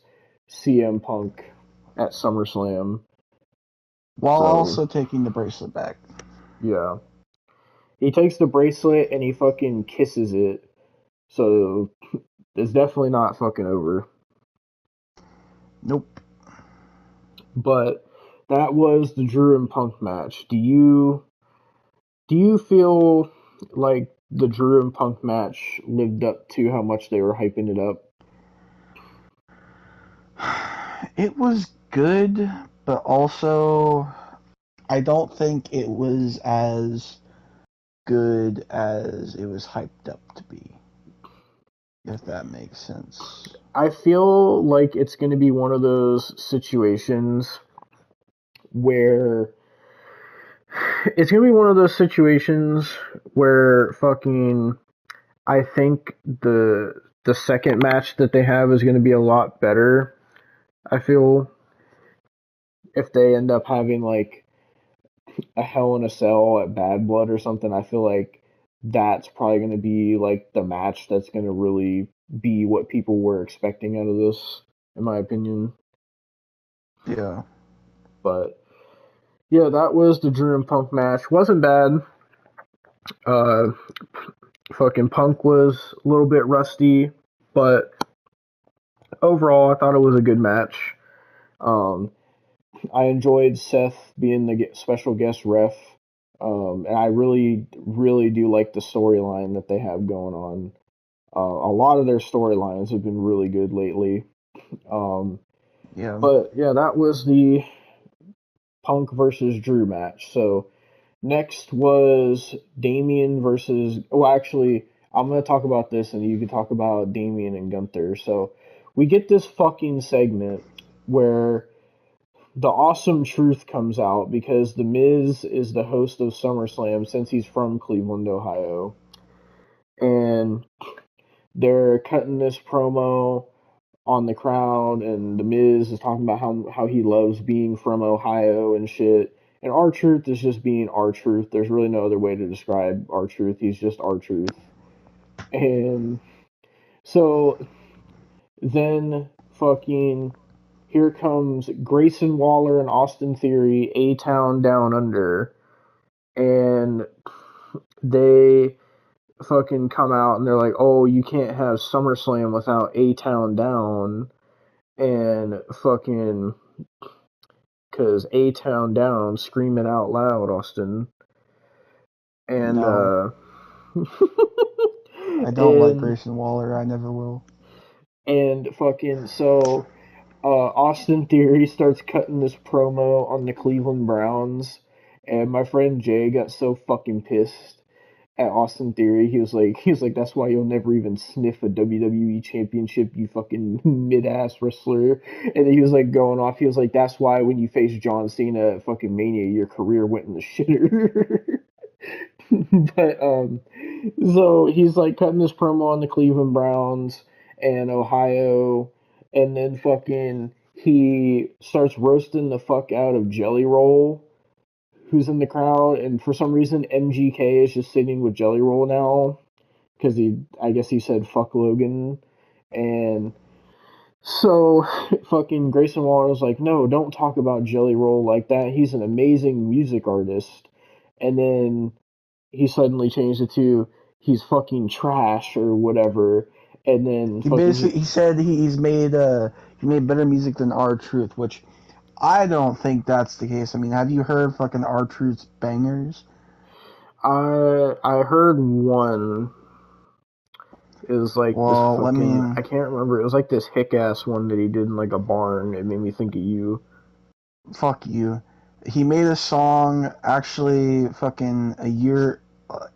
CM Punk at SummerSlam. While also taking the bracelet back. Yeah. He takes the bracelet and he fucking kisses it. So it's definitely not fucking over. Nope. But that was the Drew and Punk match. Do you feel like the Drew and Punk match lived up to how much they were hyping it up? It was good, but also I don't think it was as good as it was hyped up to be. If that makes sense. I feel like it's going to be one of those situations where fucking I think the second match that they have is going to be a lot better. I feel if they end up having like a Hell in a Cell at Bad Blood or something, I feel like that's probably going to be like the match that's going to really be what people were expecting out of this, in my opinion. Yeah. But yeah, that was the Drew and Punk match. Wasn't bad. Uh, fucking Punk was a little bit rusty, but overall, I thought it was a good match. Um, I enjoyed Seth being the special guest ref, and I really, really do like the storyline that they have going on. A lot of their storylines have been really good lately. Yeah. But yeah, that was the Punk versus Drew match. So next was Damien versus. Well, actually, I'm gonna talk about this, and you can talk about Damien and Gunther. So we get this fucking segment where the awesome truth comes out because The Miz is the host of SummerSlam since he's from Cleveland, Ohio. And they're cutting this promo on the crowd, and The Miz is talking about how he loves being from Ohio and shit. And R-Truth is just being R-Truth. There's really no other way to describe R-Truth. He's just R-Truth. And so then fucking here comes Grayson Waller and Austin Theory, A-Town Down Under. And they fucking come out and they're like, oh, you can't have SummerSlam without A-Town Down. And fucking, cause A-Town Down, screaming out loud, Austin. And, No. I don't like and, Grayson Waller. I never will. and fucking, so, Austin Theory starts cutting this promo on the Cleveland Browns, and my friend Jay got so fucking pissed at Austin Theory. He was like, that's why you'll never even sniff a WWE championship, you fucking mid-ass wrestler. And then he was like going off. He was like, that's why when you face John Cena at fucking Mania, your career went in the shitter. But so he's like cutting this promo on the Cleveland Browns and Ohio, and then fucking he starts roasting the fuck out of Jelly Roll, who's in the crowd, and for some reason MGK is just sitting with Jelly Roll now because I guess he said fuck Logan, and so fucking Grayson Waller was like, no, don't talk about Jelly Roll like that. He's an amazing music artist, and then he suddenly changed it to he's fucking trash or whatever, and then He said he made better music than R-Truth, which I don't think that's the case. I mean, have you heard fucking R-Truth's bangers? I heard one. It was like Well, this fucking I can't remember. It was like this hick ass one that he did in like a barn. It made me think of you. Fuck you. He made a song actually fucking a year.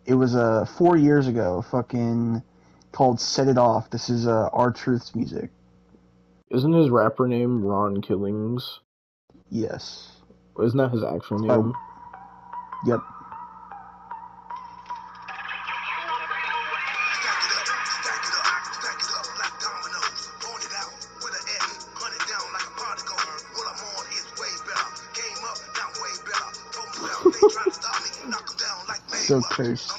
It was 4 years ago. Fucking called "Set It Off." This is R-Truth's music. Isn't his rapper name Ron Killings? Yes. Isn't that his actual name? Yep. So cursed.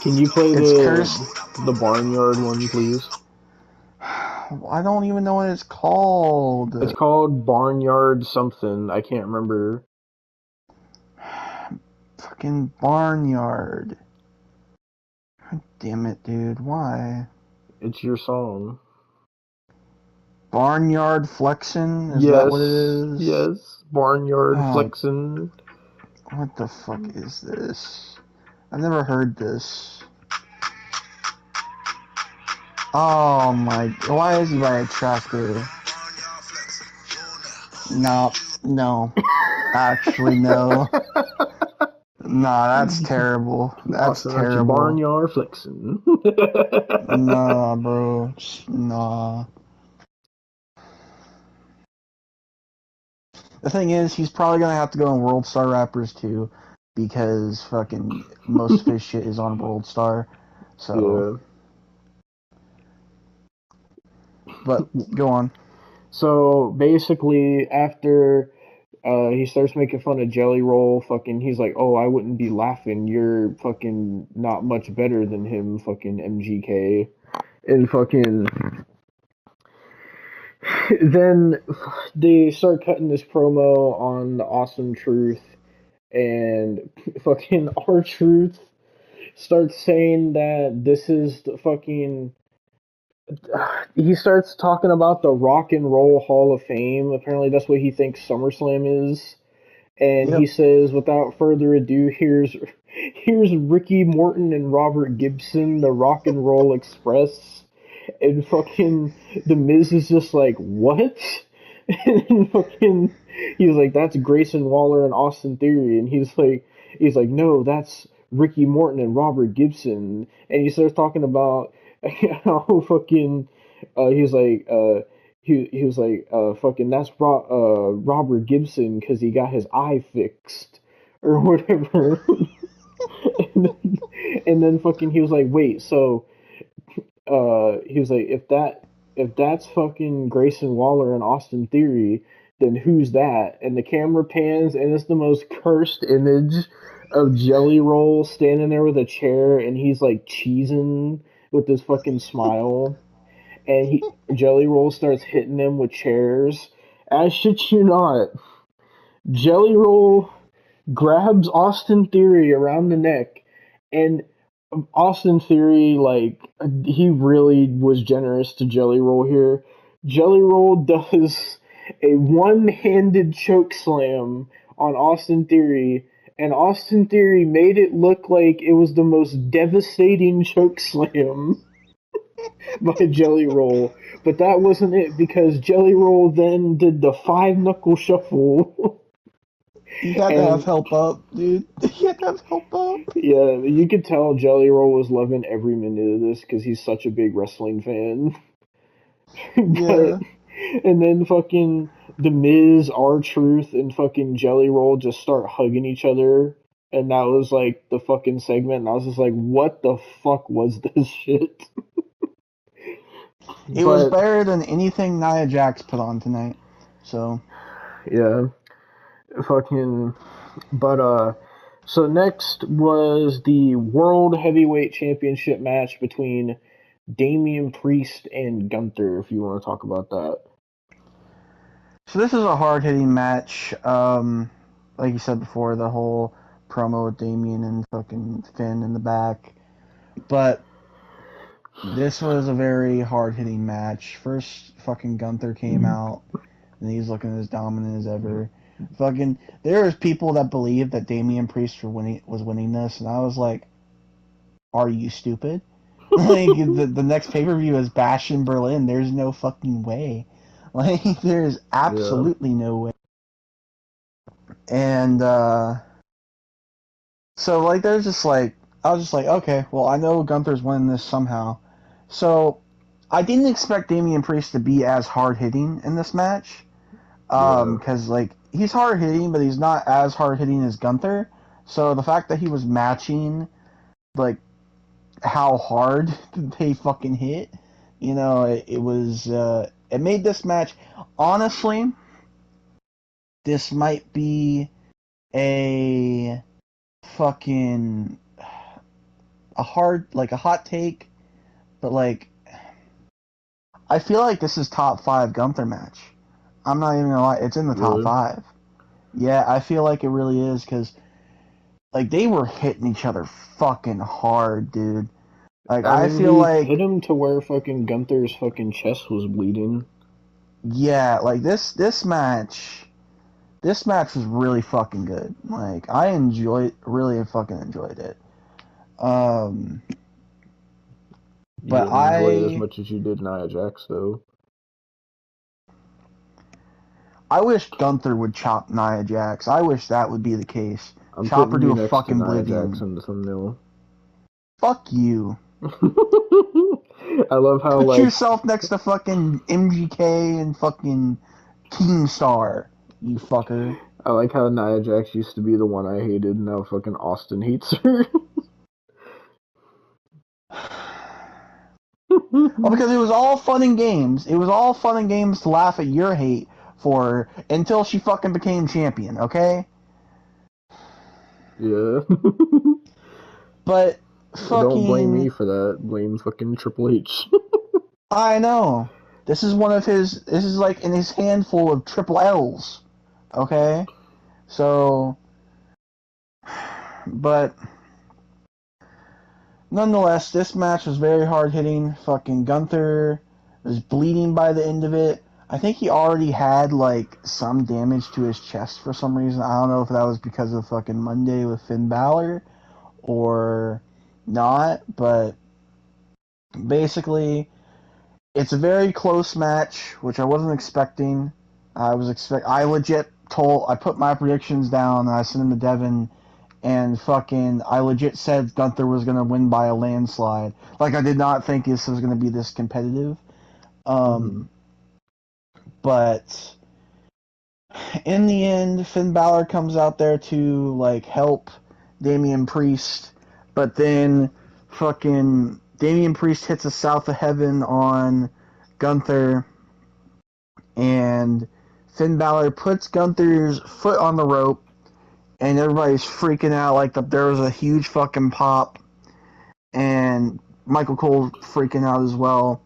Can you play the Barnyard one, please? I don't even know what it's called. It's called Barnyard something. I can't remember. Fucking Barnyard. God damn it, dude. Why? It's your song. Barnyard Flexin'? Is that what it is? Yes. Barnyard Flexin'. What the fuck is this? I've never heard this. Oh my, why is he by a tractor? No, no. Actually, no. Nah, that's terrible. That's Austin at your terrible. barnyard flexing. Nah, bro. Nah. The thing is, he's probably gonna have to go in World Star Rappers too, because fucking most of his shit is on World Star. So, Yeah. but go on. So basically, after he starts making fun of Jelly Roll, fucking, he's like, "Oh, I wouldn't be laughing. You're fucking not much better than him, fucking MGK." And fucking, then they start cutting this promo on the Awesome Truth, and fucking R-Truth starts saying that this is the fucking. He starts talking about the Rock and Roll Hall of Fame. Apparently, that's what he thinks SummerSlam is. And he Yep. says, without further ado, here's Ricky Morton and Robert Gibson, the Rock and Roll Express. And fucking the Miz is just like, what? And fucking he's like, that's Grayson Waller and Austin Theory. And he's like, no, that's Ricky Morton and Robert Gibson. And he starts talking about how fucking he's like he was like, fucking, that's Robert Gibson because he got his eye fixed or whatever. and then fucking he was like, wait, so he was like, if that's fucking Grayson Waller and Austin Theory, then who's that? And the camera pans, and it's the most cursed image of Jelly Roll standing there with a chair, and he's like cheesing with this fucking smile. And Jelly Roll starts hitting him with chairs. As shit you not, Jelly Roll grabs Austin Theory around the neck, and Austin Theory, like, he really was generous to Jelly Roll here. Jelly Roll does a one-handed choke slam on Austin Theory, and Austin Theory made it look like it was the most devastating choke slam by Jelly Roll. But that wasn't it, because Jelly Roll then did the five knuckle shuffle. He had to have And help up, dude. He had to have help up. yeah, you could tell Jelly Roll was loving every minute of this because he's such a big wrestling fan. But Yeah. and then fucking the Miz, R-Truth, and fucking Jelly Roll just start hugging each other, and that was like the fucking segment. And I was just like, what the fuck was this shit? It was But better than anything Nia Jax put on tonight. So, yeah, fucking. But so next was the World Heavyweight Championship match between Damian Priest and Gunther, if you want to talk about that. so this is a hard-hitting match. Like you said before, the whole promo with Damien and fucking Finn in the back. But this was a very hard-hitting match. First, fucking Gunther came out, and he's looking as dominant as ever. Fucking, there's people that believe that Damian Priest was winning this, and I was like, are you stupid? Like, the next pay-per-view is Bash in Berlin. There's no fucking way. Like, there's Yeah. absolutely no way. And, so, like, there's just like, I was just like, okay, well, I know Gunther's winning this somehow. So, I didn't expect Damian Priest to be as hard-hitting in this match. Yeah. Because, like, he's hard-hitting, but he's not as hard-hitting as Gunther. So, the fact that he was matching, like, how hard they fucking hit, you know, it was, it made this match, honestly, this might be a fucking, like, a hot take, but, like, I feel like this is top 5 Gunther match. I'm not even gonna lie, it's in the top Really? 5. Yeah, I feel like it really is, because, like, they were hitting each other fucking hard, dude. Like, I I mean, feel he hit like, him to where fucking Gunther's fucking chest was bleeding. yeah, like, this match was really fucking good. Like, really fucking enjoyed it. Um, You But didn't enjoy it as much as you did Nia Jax, though. I wish Gunther would chop Nia Jax. I wish that would be the case. I'm Chop her putting to you a next to fucking Nia Jax oblivion. in the thumbnail. Fuck you. I love how, Put like, yourself next to fucking MGK and fucking Keemstar, you fucker. I like how Nia Jax used to be the one I hated, and now fucking Austin hates her. Well, because it was all fun and games. It was all fun and games to laugh at your hate for her until she fucking became champion, okay? Yeah. But Well, don't blame me fucking, for that. Blame fucking Triple H. I know. This is one of his, this is like in his handful of triple L's, okay? So, but nonetheless, this match was very hard hitting. Fucking Gunther was bleeding by the end of it. I think he already had like some damage to his chest for some reason. I don't know if that was because of fucking Monday with Finn Balor or not, but basically it's a very close match, which I wasn't expecting. I legit I put my predictions down and I sent them to Devon, and fucking I legit said Gunther was gonna win by a landslide. Like, I did not think this was gonna be this competitive. Mhm. But in the end, Finn Balor comes out there to like help Damian Priest, but then fucking Damian Priest hits a South of Heaven on Gunther, and Finn Balor puts Gunther's foot on the rope, and everybody's freaking out like there was a huge fucking pop, and Michael Cole freaking out as well.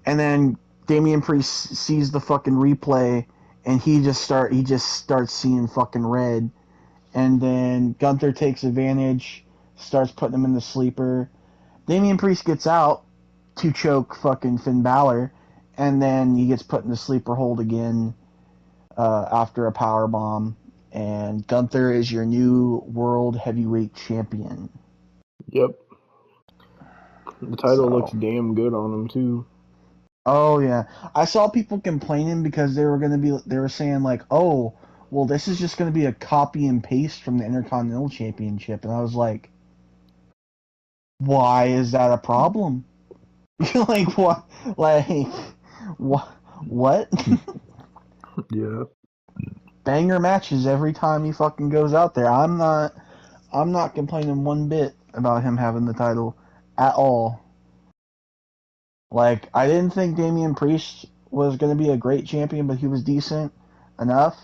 And then Damian Priest sees the fucking replay, and he just starts seeing fucking red. And then Gunther takes advantage, starts putting him in the sleeper. Damian Priest gets out to choke fucking Finn Balor, and then he gets put in the sleeper hold again after a power bomb. And Gunther is your new world heavyweight champion. Yep. The title looks So, damn good on him, too. oh yeah, I saw people complaining because they were saying like, oh, well, this is just gonna be a copy and paste from the Intercontinental Championship, and I was like, why is that a problem? Like what? Like what? What? Yeah. Banger matches every time he fucking goes out there. I'm not complaining one bit about him having the title at all. Like, I didn't think Damian Priest was gonna be a great champion, but he was decent enough.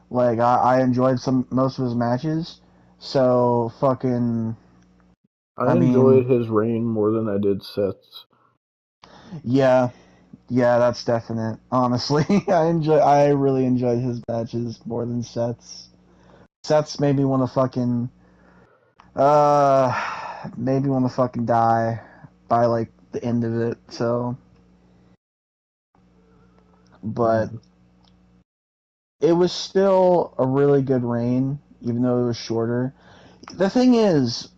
Like, I enjoyed most of his matches. So fucking, I I enjoyed mean, his reign more than I did Seth's. yeah, yeah, that's definite. Honestly, I really enjoyed his matches more than Seth's. Seth's made me want to fucking, made me want to fucking die by like the end of it. So, but Mhm. it was still a really good reign, even though it was shorter. The thing is,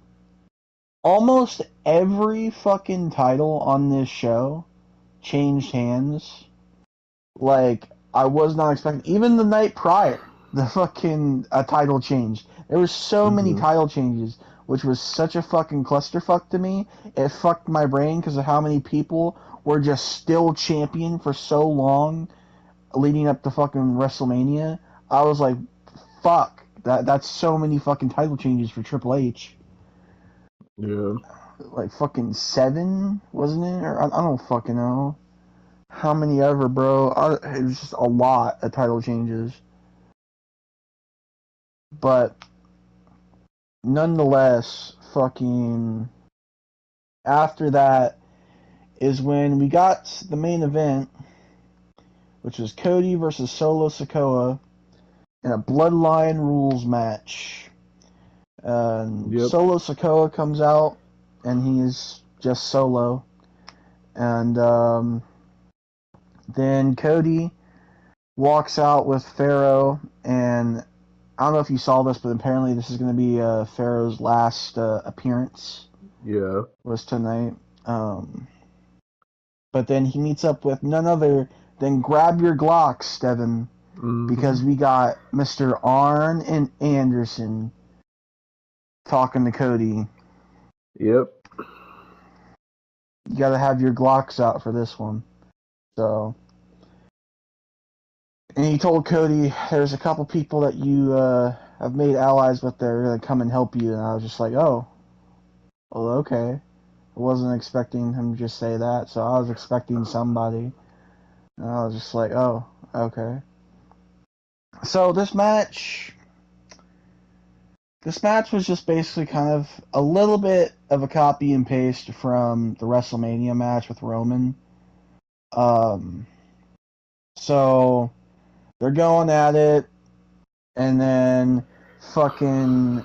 almost every fucking title on this show changed hands. Like, I was not expecting. Even the night prior, the fucking title changed. There was so many Mhm. title changes, which was such a fucking clusterfuck to me. It fucked my brain because of how many people were just still champion for so long leading up to fucking WrestleMania. I was like, fuck, that's so many fucking title changes for Triple H. Yeah. Like fucking 7, wasn't it? Or I don't fucking know how many ever, bro. It was just a lot of title changes. But nonetheless, fucking after that is when we got the main event, which was Cody versus Solo Sikoa in a Bloodline Rules match. Yep. Solo Sikoa comes out, and he's just solo. And then Cody walks out with Pharaoh, and I don't know if you saw this, but apparently this is going to be Pharaoh's last appearance. Yeah. Was tonight. But then he meets up with none other than grab your Glocks, Devon, because we got Mr. Arn and Anderson talking to Cody. Yep. You gotta have your Glocks out for this one. So, and he told Cody, there's a couple people that you have made allies with that are gonna come and help you. And I was just like, oh, well, okay. I wasn't expecting him to just say that, so I was expecting somebody. And I was just like, oh, okay. So this match was just basically kind of a little bit of a copy and paste from the WrestleMania match with Roman. So they're going at it, and then fucking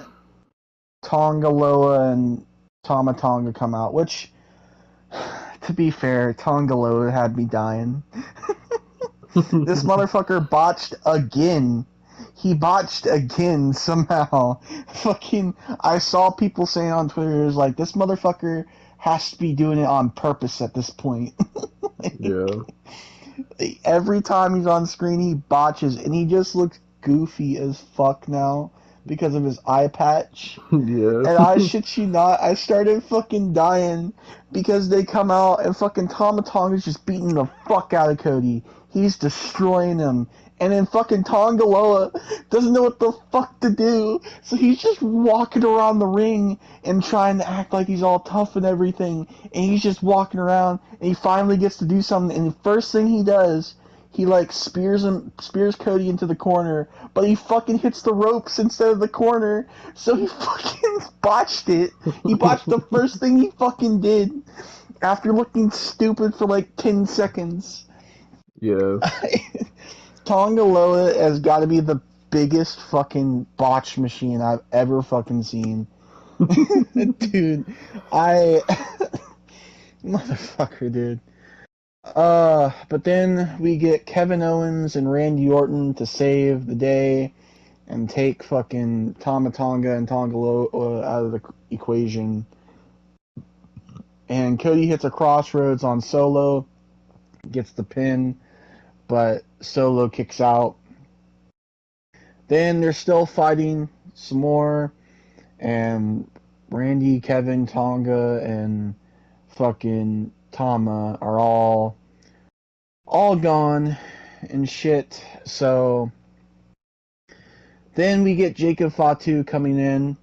Tongaloa and Tama Tonga come out, which, to be fair, Tongaloa had me dying. This motherfucker botched again. He botched again somehow. Fucking, I saw people saying on Twitter, it was like, this motherfucker has to be doing it on purpose at this point. Yeah. Every time he's on screen, he botches, and he just looks goofy as fuck now because of his eye patch. Yeah. And I shit you not, I started fucking dying because they come out and fucking Tama Tonga's just beating the fuck out of Cody. He's destroying him. And then fucking Tongaloa doesn't know what the fuck to do. So he's just walking around the ring and trying to act like he's all tough and everything. And he's just walking around and he finally gets to do something. And the first thing he does, he like spears Cody into the corner, but he fucking hits the ropes instead of the corner. So he fucking botched it. He botched the first thing he fucking did after looking stupid for like 10 seconds. Yeah. Tongaloa has got to be the biggest fucking botch machine I've ever fucking seen. Dude, motherfucker, dude. But then we get Kevin Owens and Randy Orton to save the day and take fucking Tama Tonga and Tongaloa out of the equation. And Cody hits a crossroads on Solo, gets the pin, but Solo kicks out. Then they're still fighting some more, and Randy, Kevin, Tonga, and fucking Tama are all gone and shit. So then we get Jacob Fatu coming in,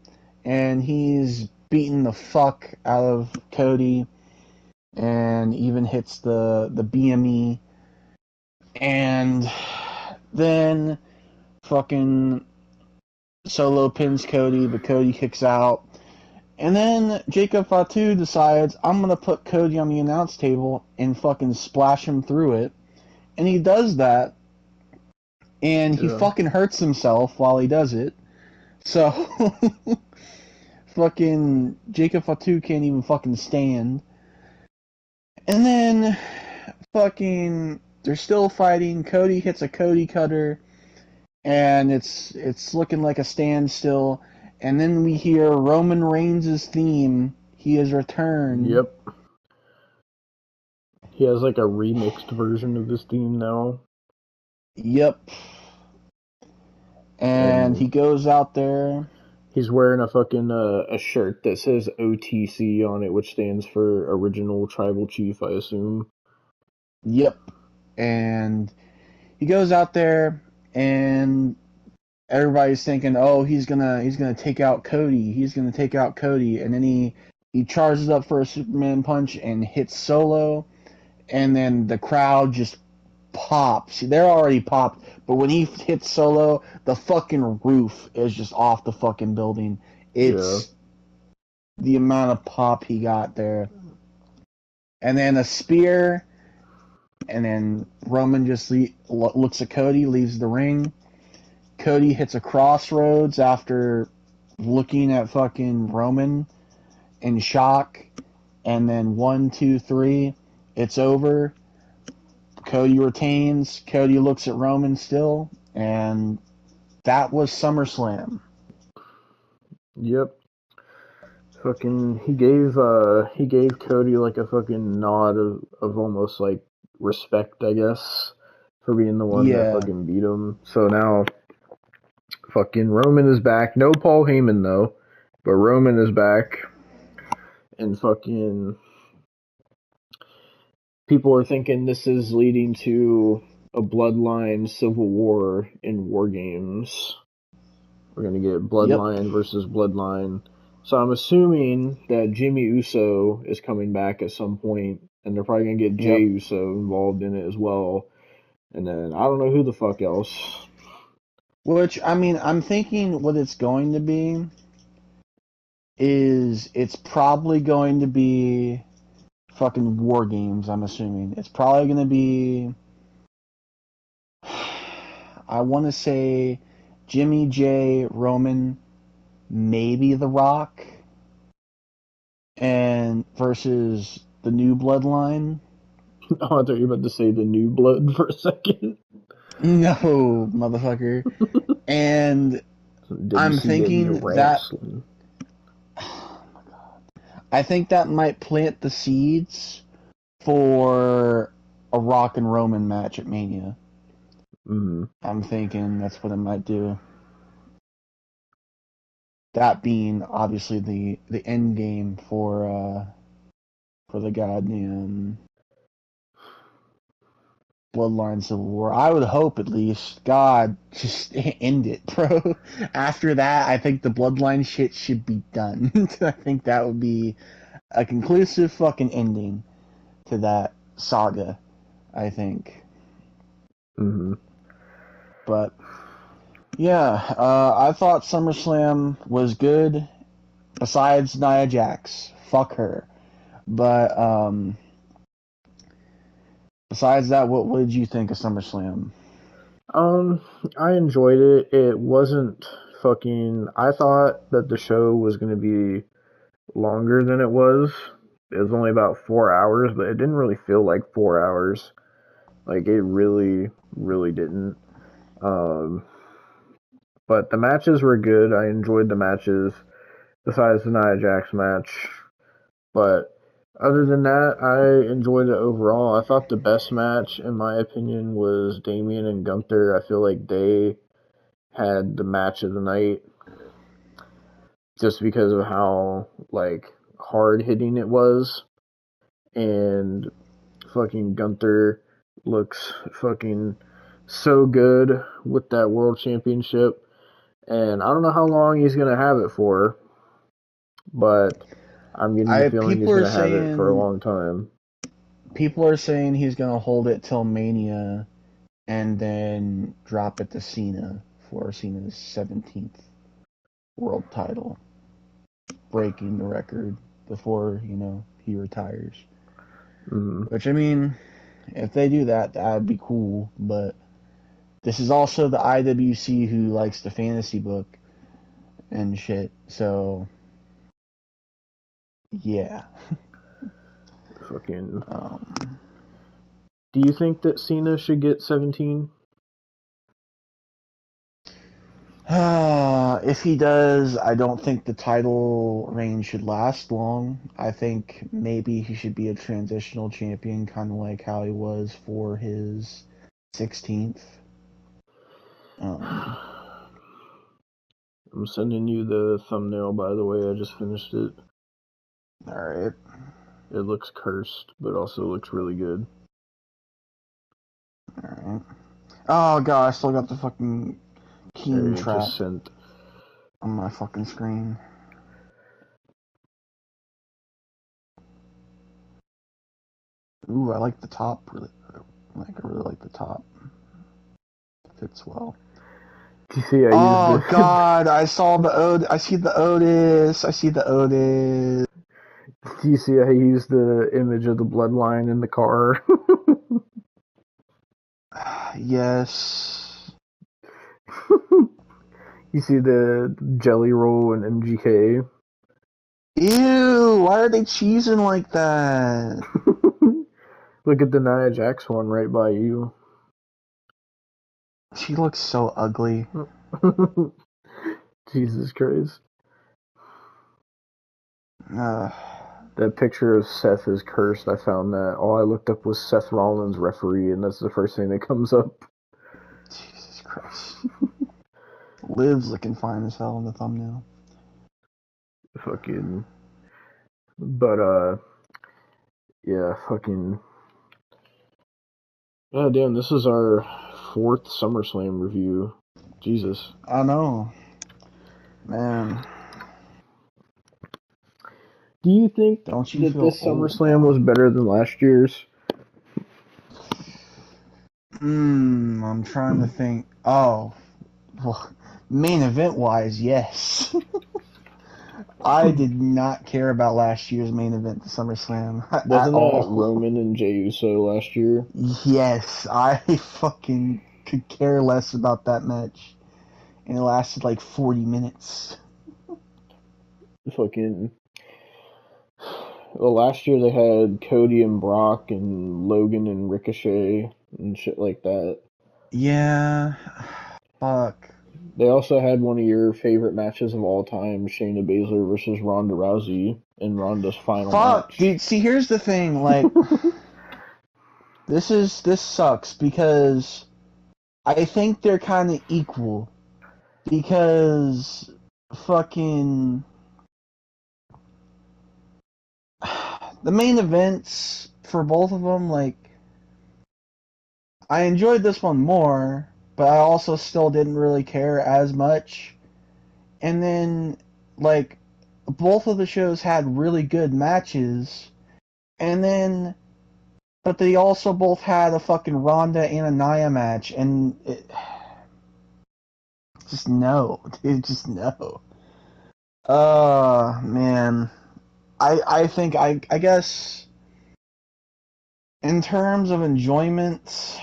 and he's beating the fuck out of Cody, and even hits the BME. And then fucking Solo pins Cody, but Cody kicks out. And then Jacob Fatu decides, I'm going to put Cody on the announce table and fucking splash him through it. And he does that. And he fucking hurts himself while he does it. So, fucking Jacob Fatu can't even fucking stand. And then, fucking, they're still fighting. Cody hits a Cody cutter. And it's looking like a standstill. And then we hear Roman Reigns' theme. He has returned. Yep. He has like a remixed version of his theme now. Yep. And he goes out there. He's wearing a fucking a shirt that says OTC on it, which stands for Original Tribal Chief, I assume. Yep. And he goes out there, and everybody's thinking, oh, he's gonna take out Cody. He's gonna take out Cody. And then he charges up for a Superman punch and hits Solo. And then the crowd just pops. They're already popped, but when he hits Solo, the fucking roof is just off the fucking building. It's the amount of pop he got there. And then a spear, and then Roman just looks at Cody, leaves the ring. Cody hits a crossroads after looking at fucking Roman in shock. And then 1, 2, 3, it's over. Cody retains. Cody looks at Roman still. And that was SummerSlam. Yep. Fucking, he gave Cody like a fucking nod of almost like respect, I guess, for being the one that Yeah. fucking beat him. So now, fucking Roman is back. No Paul Heyman though, but Roman is back, and fucking people are thinking this is leading to a bloodline civil war in War Games. We're gonna get Yep. bloodline versus bloodline. So I'm assuming that Jimmy Uso is coming back at some point, and they're probably gonna get Jay Yep. Uso involved in it as well. And then I don't know who the fuck else. Which, I mean, I'm thinking what it's going to be is it's probably going to be fucking War Games, I'm assuming. It's probably going to be, I want to say Jimmy J, Roman, maybe The Rock, and versus the New Bloodline. Oh, I thought you were about to say the new blood for a second. No, motherfucker. And I'm WCW thinking that wrestling. I think that might plant the seeds for a Rock and Roman match at Mania. Mm-hmm. I'm thinking that's what it might do. That being obviously the end game for the goddamn Bloodline Civil War. I would hope at least. God, just end it, bro. After that, I think the Bloodline shit should be done. I think that would be a conclusive fucking ending to that saga, I think. Mm-hmm. But yeah, I thought SummerSlam was good. Besides Nia Jax, fuck her. But besides that, what did you think of SummerSlam? Um, I enjoyed it. It wasn't fucking. I thought that the show was gonna be longer than it was. It was only about 4 hours, but it didn't really feel like 4 hours. Like it really, really didn't. Um, but the matches were good. I enjoyed the matches, besides the Nia Jax match. But other than that, I enjoyed it overall. I thought the best match, in my opinion, was Damian and Gunther. I feel like they had the match of the night just because of how like hard hitting it was, and fucking Gunther looks fucking so good with that world championship, and I don't know how long he's gonna have it for, but I'm getting the I feeling he's gonna have it for a long time. people are saying he's gonna hold it till Mania, and then drop it to Cena for Cena's 17th world title, breaking the record before he retires. Mm-hmm. Which, I mean, if they do that, that'd be cool. But this is also the IWC who likes the fantasy book and shit. So yeah. Fucking. Um, Do you think that Cena should get 17? if he does, I don't think the title reign should last long. I think maybe he should be a transitional champion, kind of like how he was for his 16th. Um, I'm sending you the thumbnail, by the way. I just finished it. all right. It looks cursed, but also looks really good. Alright. Oh god, I still got the fucking Keen Alright, trap just sent. on my fucking screen. Ooh, I like the top really. I really like the top. It fits well. Do you see I used Oh the. god, I saw the I see the Otis. I see the Otis. Do you see I used the image of the bloodline in the car? Yes. You see the Jelly Roll and MGK? Ew, why are they cheesing like that? Look at the Nia Jax one right by you. She looks so ugly. Jesus Christ. Uh, That picture of Seth is cursed. I found that. All I looked up was Seth Rollins referee, and that's the first thing that comes up. Jesus Christ. Liv's looking fine as hell in the thumbnail. Fucking. But, yeah, fucking. Oh, damn, this is our 4th SummerSlam review. Jesus. I know. Man. Do you think Don't you that feel this old SummerSlam now? was better than last year's? I'm trying to think. Oh. Well, main event wise, yes. I did not care about last year's main event, the SummerSlam, at Wasn't that all. Roman and Jey Uso last year? Yes, I fucking could care less about that match. And it lasted like 40 minutes. Fucking. Well, last year they had Cody and Brock and Logan and Ricochet and shit like that. Yeah. Fuck. They also had one of your favorite matches of all time, Shayna Baszler versus Ronda Rousey in Ronda's final Fuck, match. dude. See, here's the thing. Like, this sucks because I think they're kind of equal. Because fucking the main events for both of them, like, I enjoyed this one more, but I also still didn't really care as much. And then, like, both of the shows had really good matches, and then, but they also both had a fucking Ronda and a Nia match, and just no, dude, just no. Man, I think I guess in terms of enjoyment,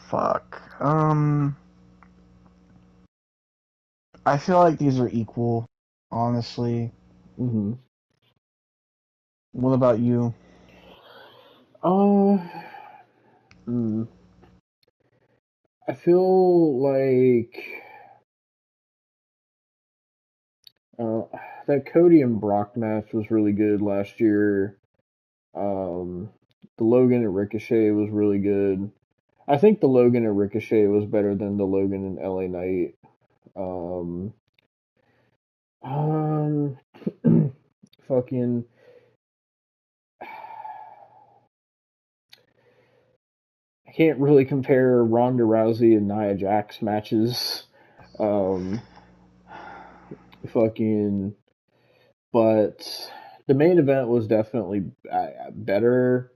fuck. I feel like these are equal, honestly. hmm What about you? Uh, mm, I feel like uh, that Cody and Brock match was really good last year. Um, the Logan and Ricochet was really good. I think the Logan and Ricochet was better than the Logan and LA Knight. Um, um, fucking. I can't really compare Ronda Rousey and Nia Jax matches. Um, fucking. But the main event was definitely better.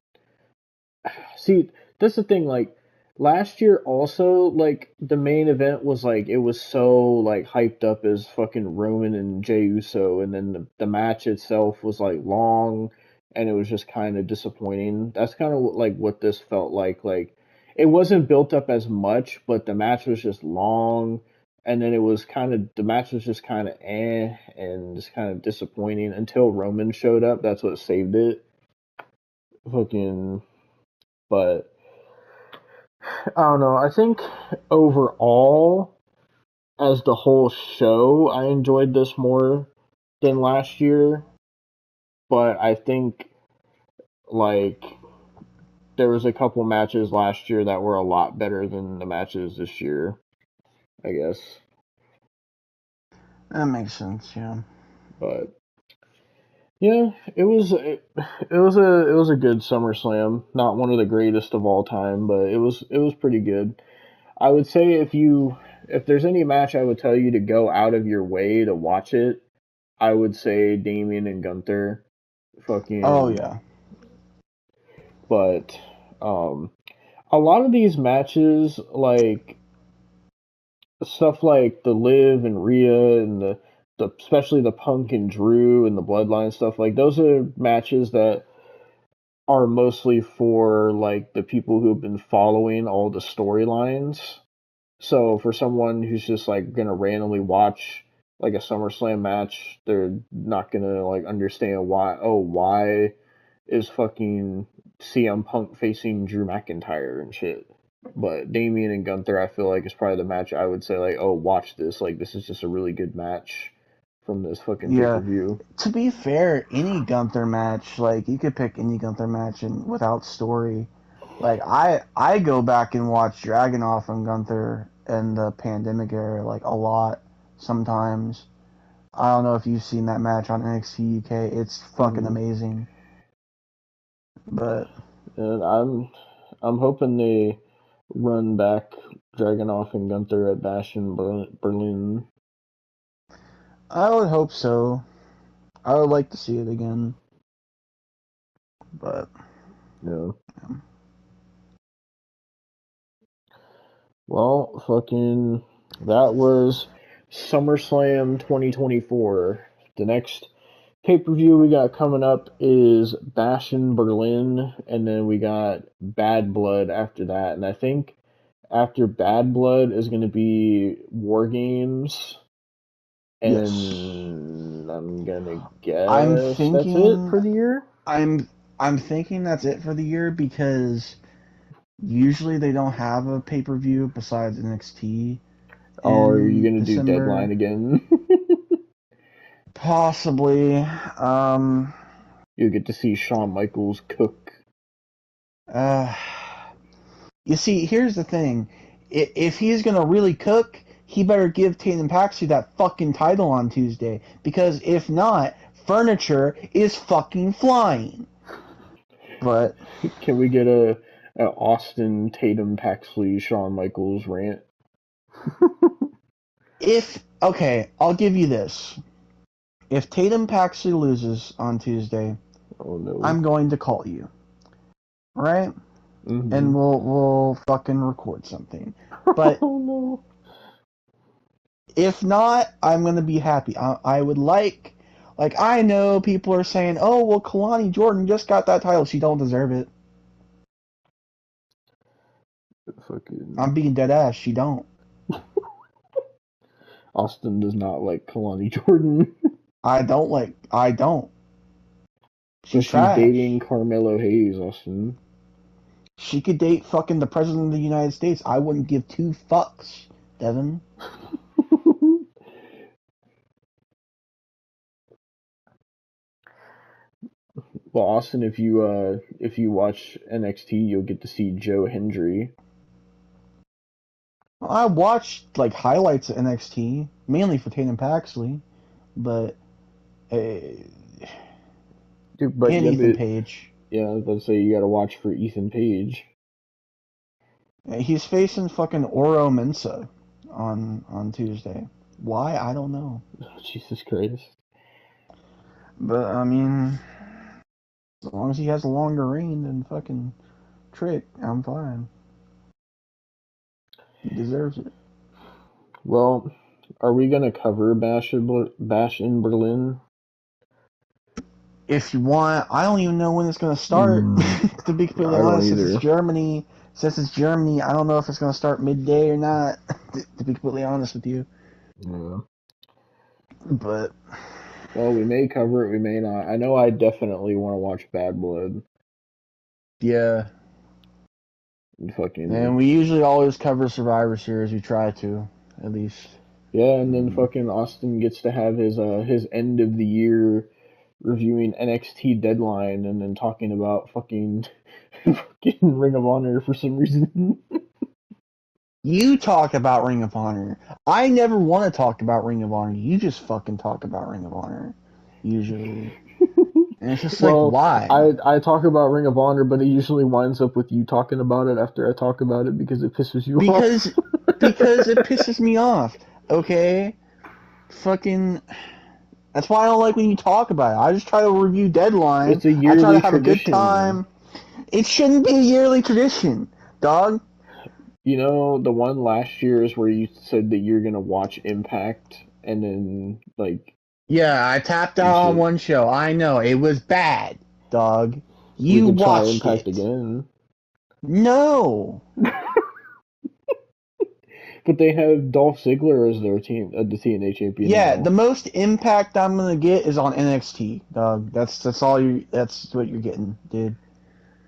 See, that's the thing. Like last year, also like the main event was like it was so like hyped up as fucking Roman and Jey Uso, and then the match itself was like long, and it was just kind of disappointing. That's kind of like what this felt like. Like it wasn't built up as much, but the match was just long. And then it was kind of the match was just kind of and just kind of disappointing until Roman showed up. That's what saved it. Fucking, but I don't know. I think overall, as the whole show, I enjoyed this more than last year. But I think like there was a couple matches last year that were a lot better than the matches this year. I guess, That makes sense, yeah. but yeah, it was a good SummerSlam. Not one of the greatest of all time, but it was pretty good. I would say if there's any match I would tell you to go out of your way to watch it, I would say Damien and Gunther. Oh Fucking yeah. but um a lot of these matches like stuff like the Liv and Rhea and the especially the Punk and Drew and the Bloodline stuff, like those are matches that are mostly for like the people who have been following all the storylines. So for someone who's just like gonna randomly watch like a SummerSlam match, they're not gonna like understand why is fucking CM Punk facing Drew McIntyre and shit. But Damien and Gunther I feel like is probably the match I would say like, oh watch this, like this is just a really good match from this fucking Yeah. pay-per-view. To be fair, any Gunther match, like, you could pick any Gunther match and without story. Like, I go back and watch Dragunov and Gunther in the pandemic era, like, a lot sometimes. I don't know if you've seen that match on NXT UK. It's fucking amazing. But And I'm hoping they run back Dragunov and Gunther at Bash in Berlin. I would hope so. I would like to see it again. But Yeah. Well, fucking, that was SummerSlam 2024. The next pay-per-view we got coming up is Bash in Berlin, and then we got Bad Blood after that. And I think after Bad Blood is going to be War Games, and yes. I'm gonna guess I'm that's thinking it for the year. I'm thinking that's it for the year because usually they don't have a pay-per-view besides NXT. Oh, are you gonna December. do Deadline again? Possibly. You'll get to see Shawn Michaels cook. You see, here's the thing. If he's gonna really cook, he better give Tatum Paxley that fucking title on Tuesday. Because if not, furniture is fucking flying. But Can we get a Austin Tatum Paxley Shawn Michaels rant? okay, I'll give you this. If Tatum Paxley loses on Tuesday, Oh no. I'm going to call you. Right? Mm-hmm. And we'll fucking record something. But oh no. If not, I'm gonna be happy. I would like I know people are saying, oh well, Kalani Jordan just got that title. She don't deserve it. Fucking I'm being dead ass. She don't. Austin does not like Kalani Jordan. I don't. She's She's trash. dating Carmelo Hayes, Austin. She could date fucking the president of the United States. I wouldn't give two fucks, Devon. Well, Austin, if you watch NXT, you'll get to see Joe Hendry. I watched like highlights of NXT, mainly for Tatum Paxley, but Dude, and Ethan Page. Yeah, I was about to say you gotta watch for Ethan Page. He's facing fucking Oro Mensa on Tuesday. Why? I don't know. Jesus Christ. But I mean, as long as he has a longer reign than fucking Trick, I'm fine. He deserves it. Well, are we gonna cover Bash in Berlin? If you want, I don't even know when it's gonna start. To be completely honest, since it's Germany, I don't know if it's gonna start midday or not. To be completely honest with you. Yeah. But well, we may cover it, we may not. I know I definitely want to watch Bad Blood. Yeah. And we usually always cover Survivor Series. We try to, at least. Yeah, and then fucking Austin gets to have his end of the year reviewing NXT Deadline and then talking about fucking Ring of Honor for some reason. You talk about Ring of Honor. I never want to talk about Ring of Honor. You just fucking talk about Ring of Honor, usually. And it's just why? I talk about Ring of Honor, but it usually winds up with you talking about it after I talk about it because it pisses you off. Because it pisses me off, okay? Fucking... That's why I don't like when you talk about it. I just try to review Deadline. It's a yearly I try to have tradition. a good time. It shouldn't be a yearly tradition, dog. You know, the one last year is where you said that you're gonna watch Impact, and then, Yeah, I tapped out on one show. I know, it was bad, dog. You we could try watched Impact it. again. No! But they have Dolph Ziggler as their the TNA champion. Yeah, now. the most impact I'm gonna get is on NXT, dog. That's what you're getting, dude.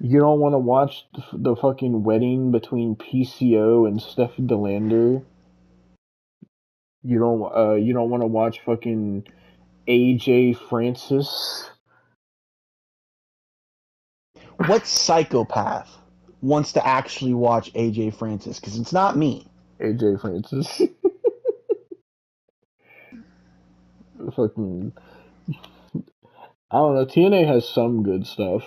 You don't want to watch the fucking wedding between PCO and Steph DeLander? You don't want to watch fucking AJ Francis? What psychopath wants to actually watch AJ Francis? Because it's not me. AJ Francis. Fucking, I don't know. TNA has some good stuff.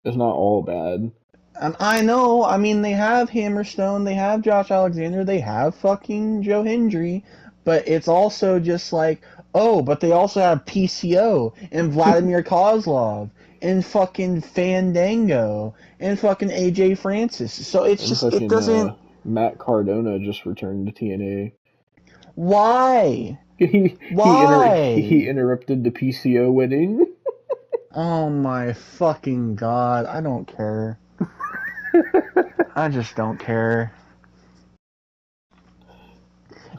It's not all bad. And I know, I mean, they have Hammerstone, they have Josh Alexander, they have fucking Joe Hendry, but it's also just like, oh, but they also have PCO and Vladimir Kozlov and fucking Fandango and fucking AJ Francis. So it's And just, it fucking doesn't. Matt Cardona just returned to TNA. Why? He Why? interrupted the PCO wedding. Oh my fucking god, I don't care. I just don't care.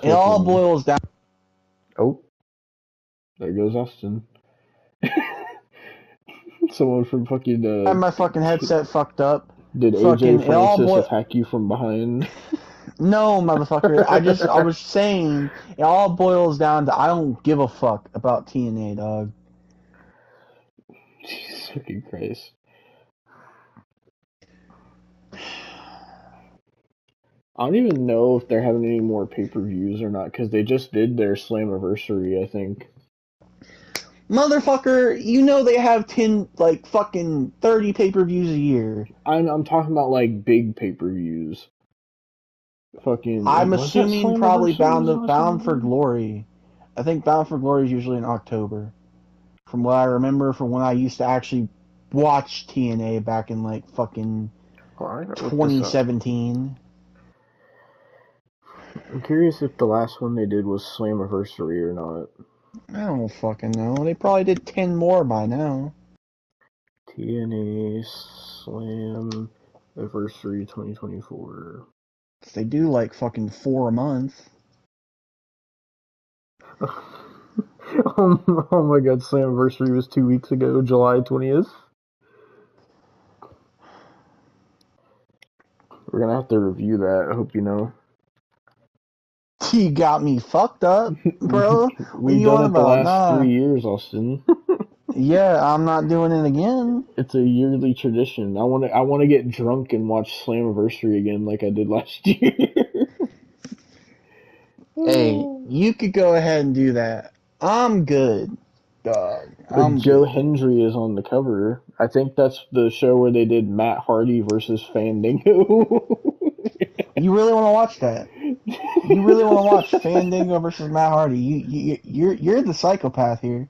It all Fucking, boils down. oh, there goes Austin. Someone from fucking I had my fucking headset fucked up. did Fucking, AJ it all Francis boils. attack you from behind? No, motherfucker. I was saying, it all boils down to I don't give a fuck about TNA, dog. Jesus fucking Christ. I don't even know if they're having any more pay-per-views or not, because they just did their Slammiversary, I think. Motherfucker, you know they have 10, like, fucking 30 pay-per-views a year. I'm talking about, like, big pay-per-views. Fucking, I'm was that assuming probably Slammiversary was the last Bound for one? Glory. I think Bound for Glory is usually in October. From what I remember from when I used to actually watch TNA back in, like, fucking Oh, I gotta look this up. 2017. I'm curious if the last one they did was Slammiversary or not. I don't fucking know. They probably did 10 more by now. TNA Slammiversary 2024. They do like fucking 4 a month. Oh my god, Slammiversary was 2 weeks ago, July 20th. We're gonna have to review that, I hope you know. You got me fucked up, bro. What We've you done on it the about? last Nah. 3 years, Austin. Yeah, I'm not doing it again. It's a yearly tradition. I wanna get drunk and watch Slammiversary again like I did last year. Hey, you could go ahead and do that. I'm good, dog. But I'm Joe good. Hendry is on the cover. I think that's the show where they did Matt Hardy versus Fandango. You really want to watch that? You really want to watch Fandango versus Matt Hardy? You're the psychopath here.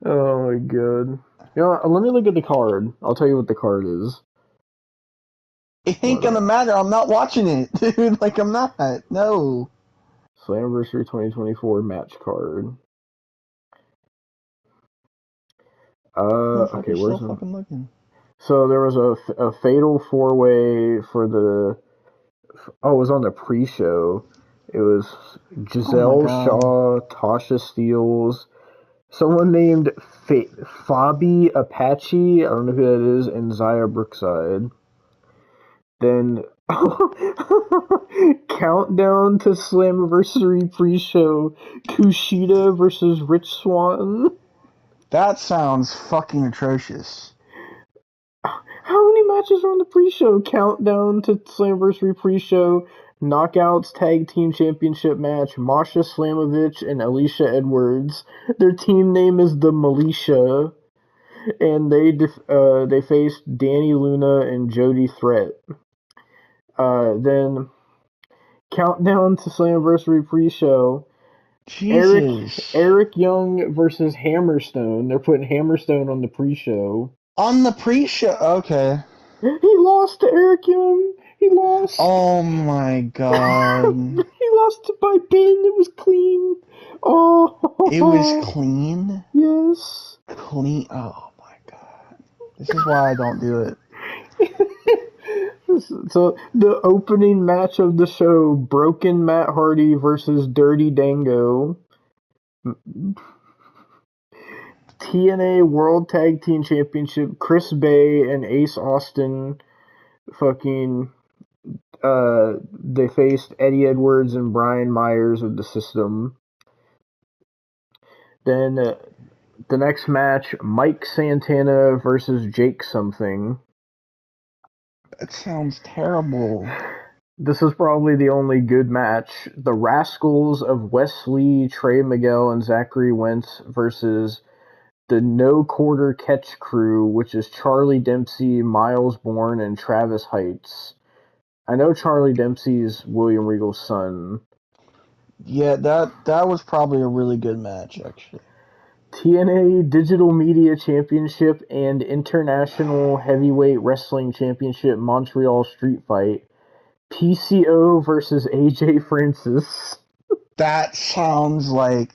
Oh my god. You know, let me look at the card. I'll tell you what the card is. It ain't What gonna matter. I'm not watching it, dude. Like I'm not. No. Slammiversary 2024 match card. Okay, Motherfucker's still where's the... fucking looking. So there was a fatal four-way for the... Oh, it was on the pre-show. It was Oh my Giselle god. Shaw, Tasha Steeles, someone named Fabi Apache, I don't know who that is, and Zaya Brookside. Then countdown to Slammiversary pre-show, Kushida versus Rich Swann. That sounds fucking atrocious. How many matches are on the pre-show? Countdown to Slammiversary pre-show, Knockouts Tag Team Championship match, Masha Slamovich and Alicia Edwards. Their team name is the Militia, and they faced Danny Luna and Jody Threat. Then countdown to Slammiversary pre-show. Jesus. Eric Young versus Hammerstone. They're putting Hammerstone on the pre-show. On the pre-show, okay. He lost to Eric Young. He lost. Oh my god. He lost by pin. It was clean. Oh. It was clean? Yes. Clean? Oh my god. This is why I don't do it. So the opening match of the show: Broken Matt Hardy versus Dirty Dango. TNA World Tag Team Championship: Chris Bay and Ace Austin fucking They faced Eddie Edwards and Brian Myers of the System. Then the next match, Mike Santana versus Jake something. That sounds terrible. This is probably the only good match. The Rascals of Wesley, Trey Miguel, and Zachary Wentz versus the No Quarter Catch Crew, which is Charlie Dempsey, Miles Bourne, and Travis Heights. I know Charlie Dempsey's William Regal's son. Yeah, that was probably a really good match, actually. TNA Digital Media Championship and International Heavyweight Wrestling Championship Montreal Street Fight. PCO versus AJ Francis. That sounds like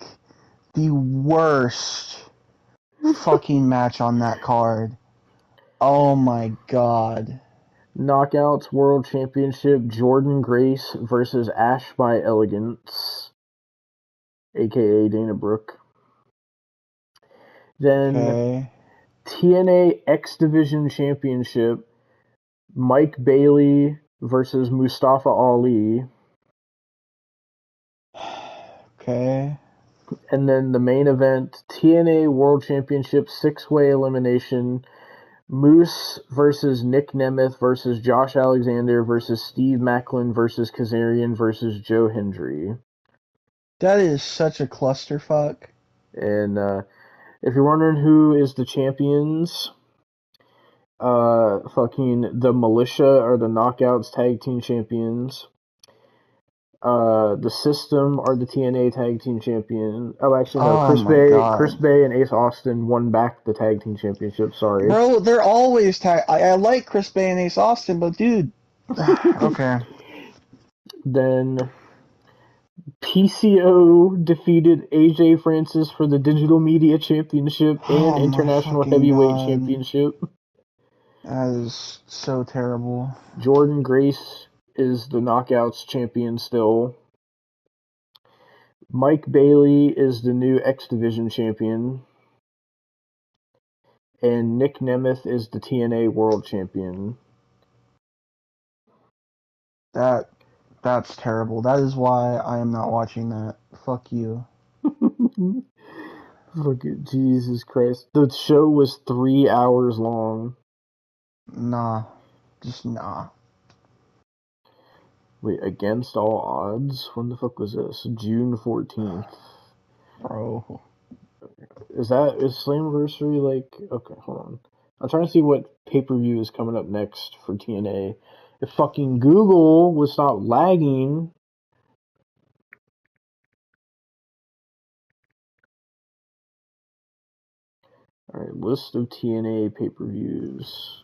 the worst fucking match on that card. Oh my god. Knockouts World Championship Jordan Grace versus Ash by Elegance, aka Dana Brooke. Then Okay. TNA X Division Championship Mike Bailey versus Mustafa Ali. Okay. And then the main event, TNA World Championship 6-way elimination, Moose versus Nick Nemeth versus Josh Alexander versus Steve Macklin versus Kazarian versus Joe Hendry. That is such a clusterfuck. And if you're wondering who is the champions, fucking the Militia are the Knockouts Tag Team Champions. The System are the TNA Tag Team Champion. Oh, actually, no. Oh Chris my Bay, God. Chris Bay, and Ace Austin won back the Tag Team Championship. Sorry. Bro, they're always I like Chris Bay and Ace Austin, but dude. Okay. Then PCO defeated AJ Francis for the Digital Media Championship Oh and my International fucking Heavyweight God. Championship. That is so terrible. Jordan Grace is the Knockouts champion still. Mike Bailey is the new X Division champion. And Nick Nemeth is the TNA World Champion. That's terrible. That is why I am not watching that. Fuck you. Look at Jesus Christ. The show was 3 hours long. Nah. Just nah. Wait, Against All Odds? When the fuck was this? June 14th. Bro. Is Slammiversary like... Okay, hold on. I'm trying to see what pay-per-view is coming up next for TNA. If fucking Google would stop lagging... Alright, list of TNA pay-per-views.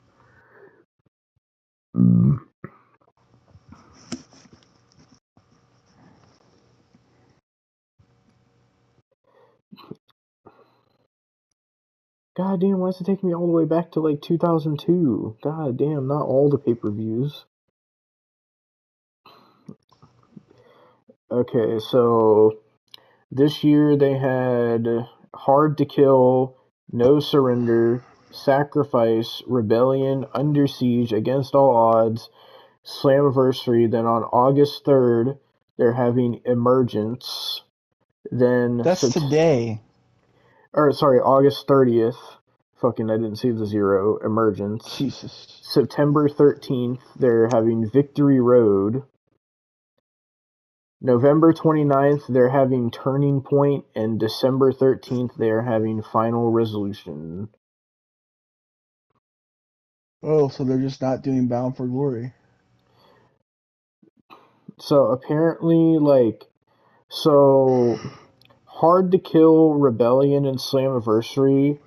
God damn, why does it take me all the way back to like 2002? God damn, not all the pay-per-views. Okay, so this year they had Hard to Kill, No Surrender, Sacrifice, Rebellion, Under Siege, Against All Odds, Slammiversary. Then on August 3rd, they're having Emergence. Then That's today. Or sorry, August 30th. Fucking, I didn't see the zero. Emergence. Jesus. September 13th, they're having Victory Road. November 29th, they're having Turning Point, and December 13th, they're having Final Resolution. Oh, so they're just not doing Bound for Glory. So apparently, Hard to Kill, Rebellion, and Slammiversary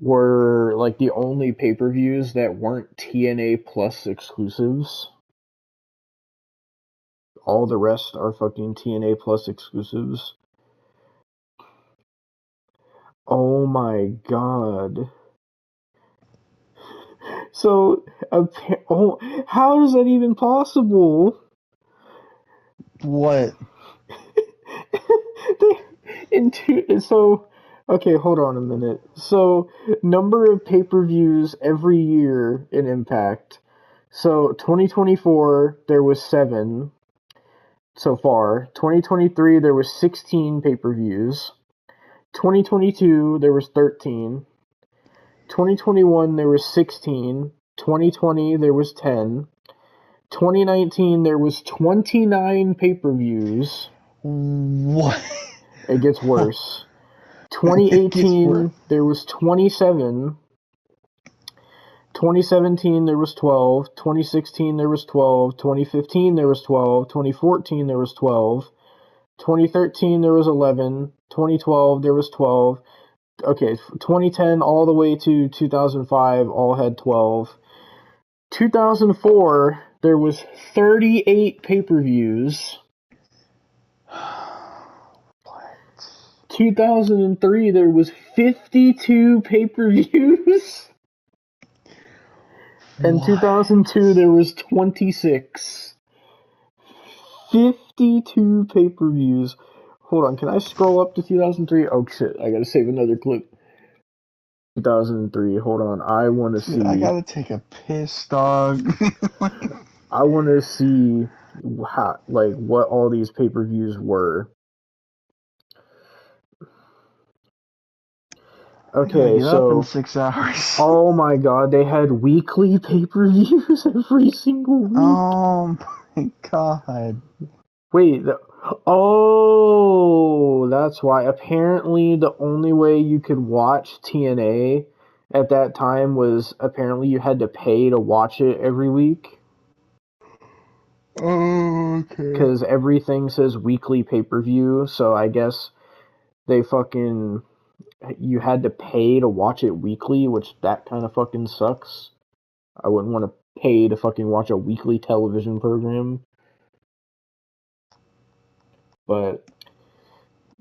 were like the only pay-per-views that weren't TNA Plus exclusives. All the rest are fucking TNA Plus exclusives. Oh my god. So, how is that even possible? What? Okay, hold on a minute. So, number of pay-per-views every year in Impact. So 2024 there was 7 so far. 2023 there was 16 pay-per-views. 2022 there was 13. 2021 there was 16. 2020 there was 10. 2019 there was 29 pay-per-views. What? It gets worse. It gets 2018 worse. there was 27. 2017 there was 12. 2016 there was 12. 2015 there was 12. 2014 there was 12. 2013 there was 11. 2012 there was 12. Okay, 2010 all the way to 2005 all had 12. 2004 there was 38 pay-per-views. What? 2003 there was 52 pay-per-views. And What? 2002 there was 26. 52 pay-per-views. Hold on, can I scroll up to 2003? Oh shit, I gotta save another clip. 2003, hold on, I wanna see. Dude, I gotta take a piss, dog. I wanna see how, like, what all these pay-per-views were. Okay, get so up in 6 hours. oh my god, they had weekly pay-per-views every single week. Oh my god. Wait, oh, that's why. Apparently, the only way you could watch TNA at that time was apparently you had to pay to watch it every week. Oh, okay. Because everything says weekly pay-per-view, so I guess they fucking... You had to pay to watch it weekly, which that kind of fucking sucks. I wouldn't want to pay to fucking watch a weekly television program. But,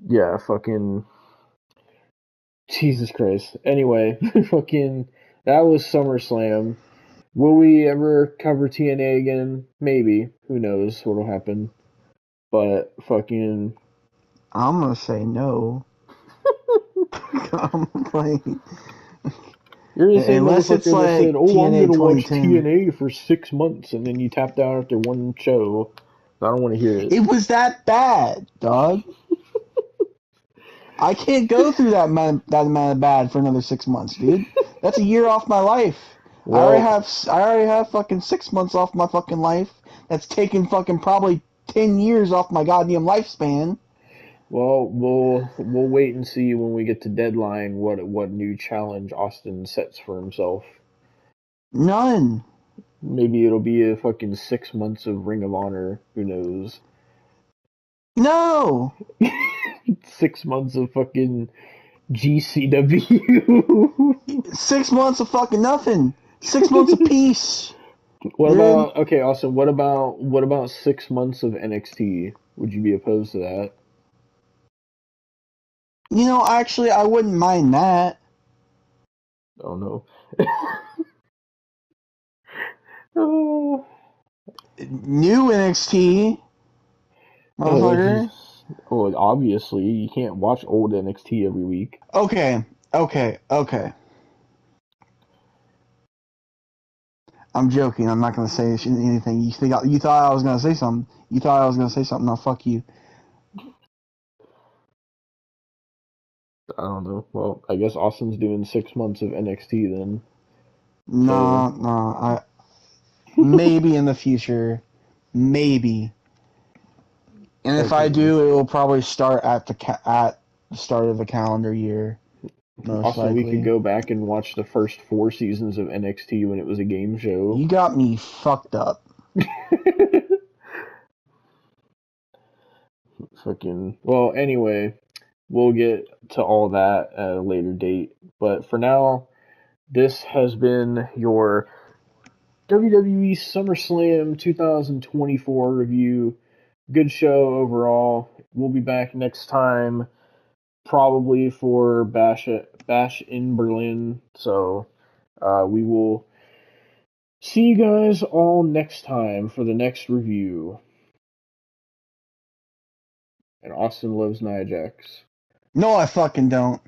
yeah, fucking... Jesus Christ. Anyway, fucking... That was SummerSlam. Will we ever cover TNA again? Maybe. Who knows what'll happen. But, fucking... I'm gonna say no. I'm like... You're the same Unless it's motherfucker that like said, oh, I'm TNA gonna watch 2010. TNA for 6 months, and then you tapped out after one show. I don't want to hear it. It was that bad, dog. I can't go through that amount of bad for another 6 months, dude. That's a year off my life. Well, I already have fucking 6 months off my fucking life. That's taken fucking probably 10 years off my goddamn lifespan. well, we'll wait and see when we get to deadline what new challenge Austin sets for himself. None. Maybe it'll be a fucking 6 months of Ring of Honor. Who knows? No. 6 months of fucking GCW. 6 months of fucking nothing. 6 months of peace. What Dude. about okay, Austin? What about 6 months of NXT? Would you be opposed to that? You know, actually, I wouldn't mind that. Oh no. Oh. New NXT. Motherfucker. Oh, obviously you can't watch old NXT every week. Okay. I'm joking. I'm not gonna say anything. You thought I was gonna say something. You thought I was gonna say something. Now fuck you. I don't know. Well, I guess Austin's doing 6 months of NXT then. No. I maybe in the future, maybe. And if I do, it will probably start at the start of the calendar year. Most Also, likely. we could go back and watch the first 4 seasons of NXT when it was a game show. You got me fucked up. Fucking. Well, anyway, we'll get to all that at a later date. But for now, this has been your WWE SummerSlam 2024 review. Good show overall. We'll be back next time, probably for Bash in Berlin. So we will see you guys all next time for the next review. And Austin loves Nia Jax. No, I fucking don't.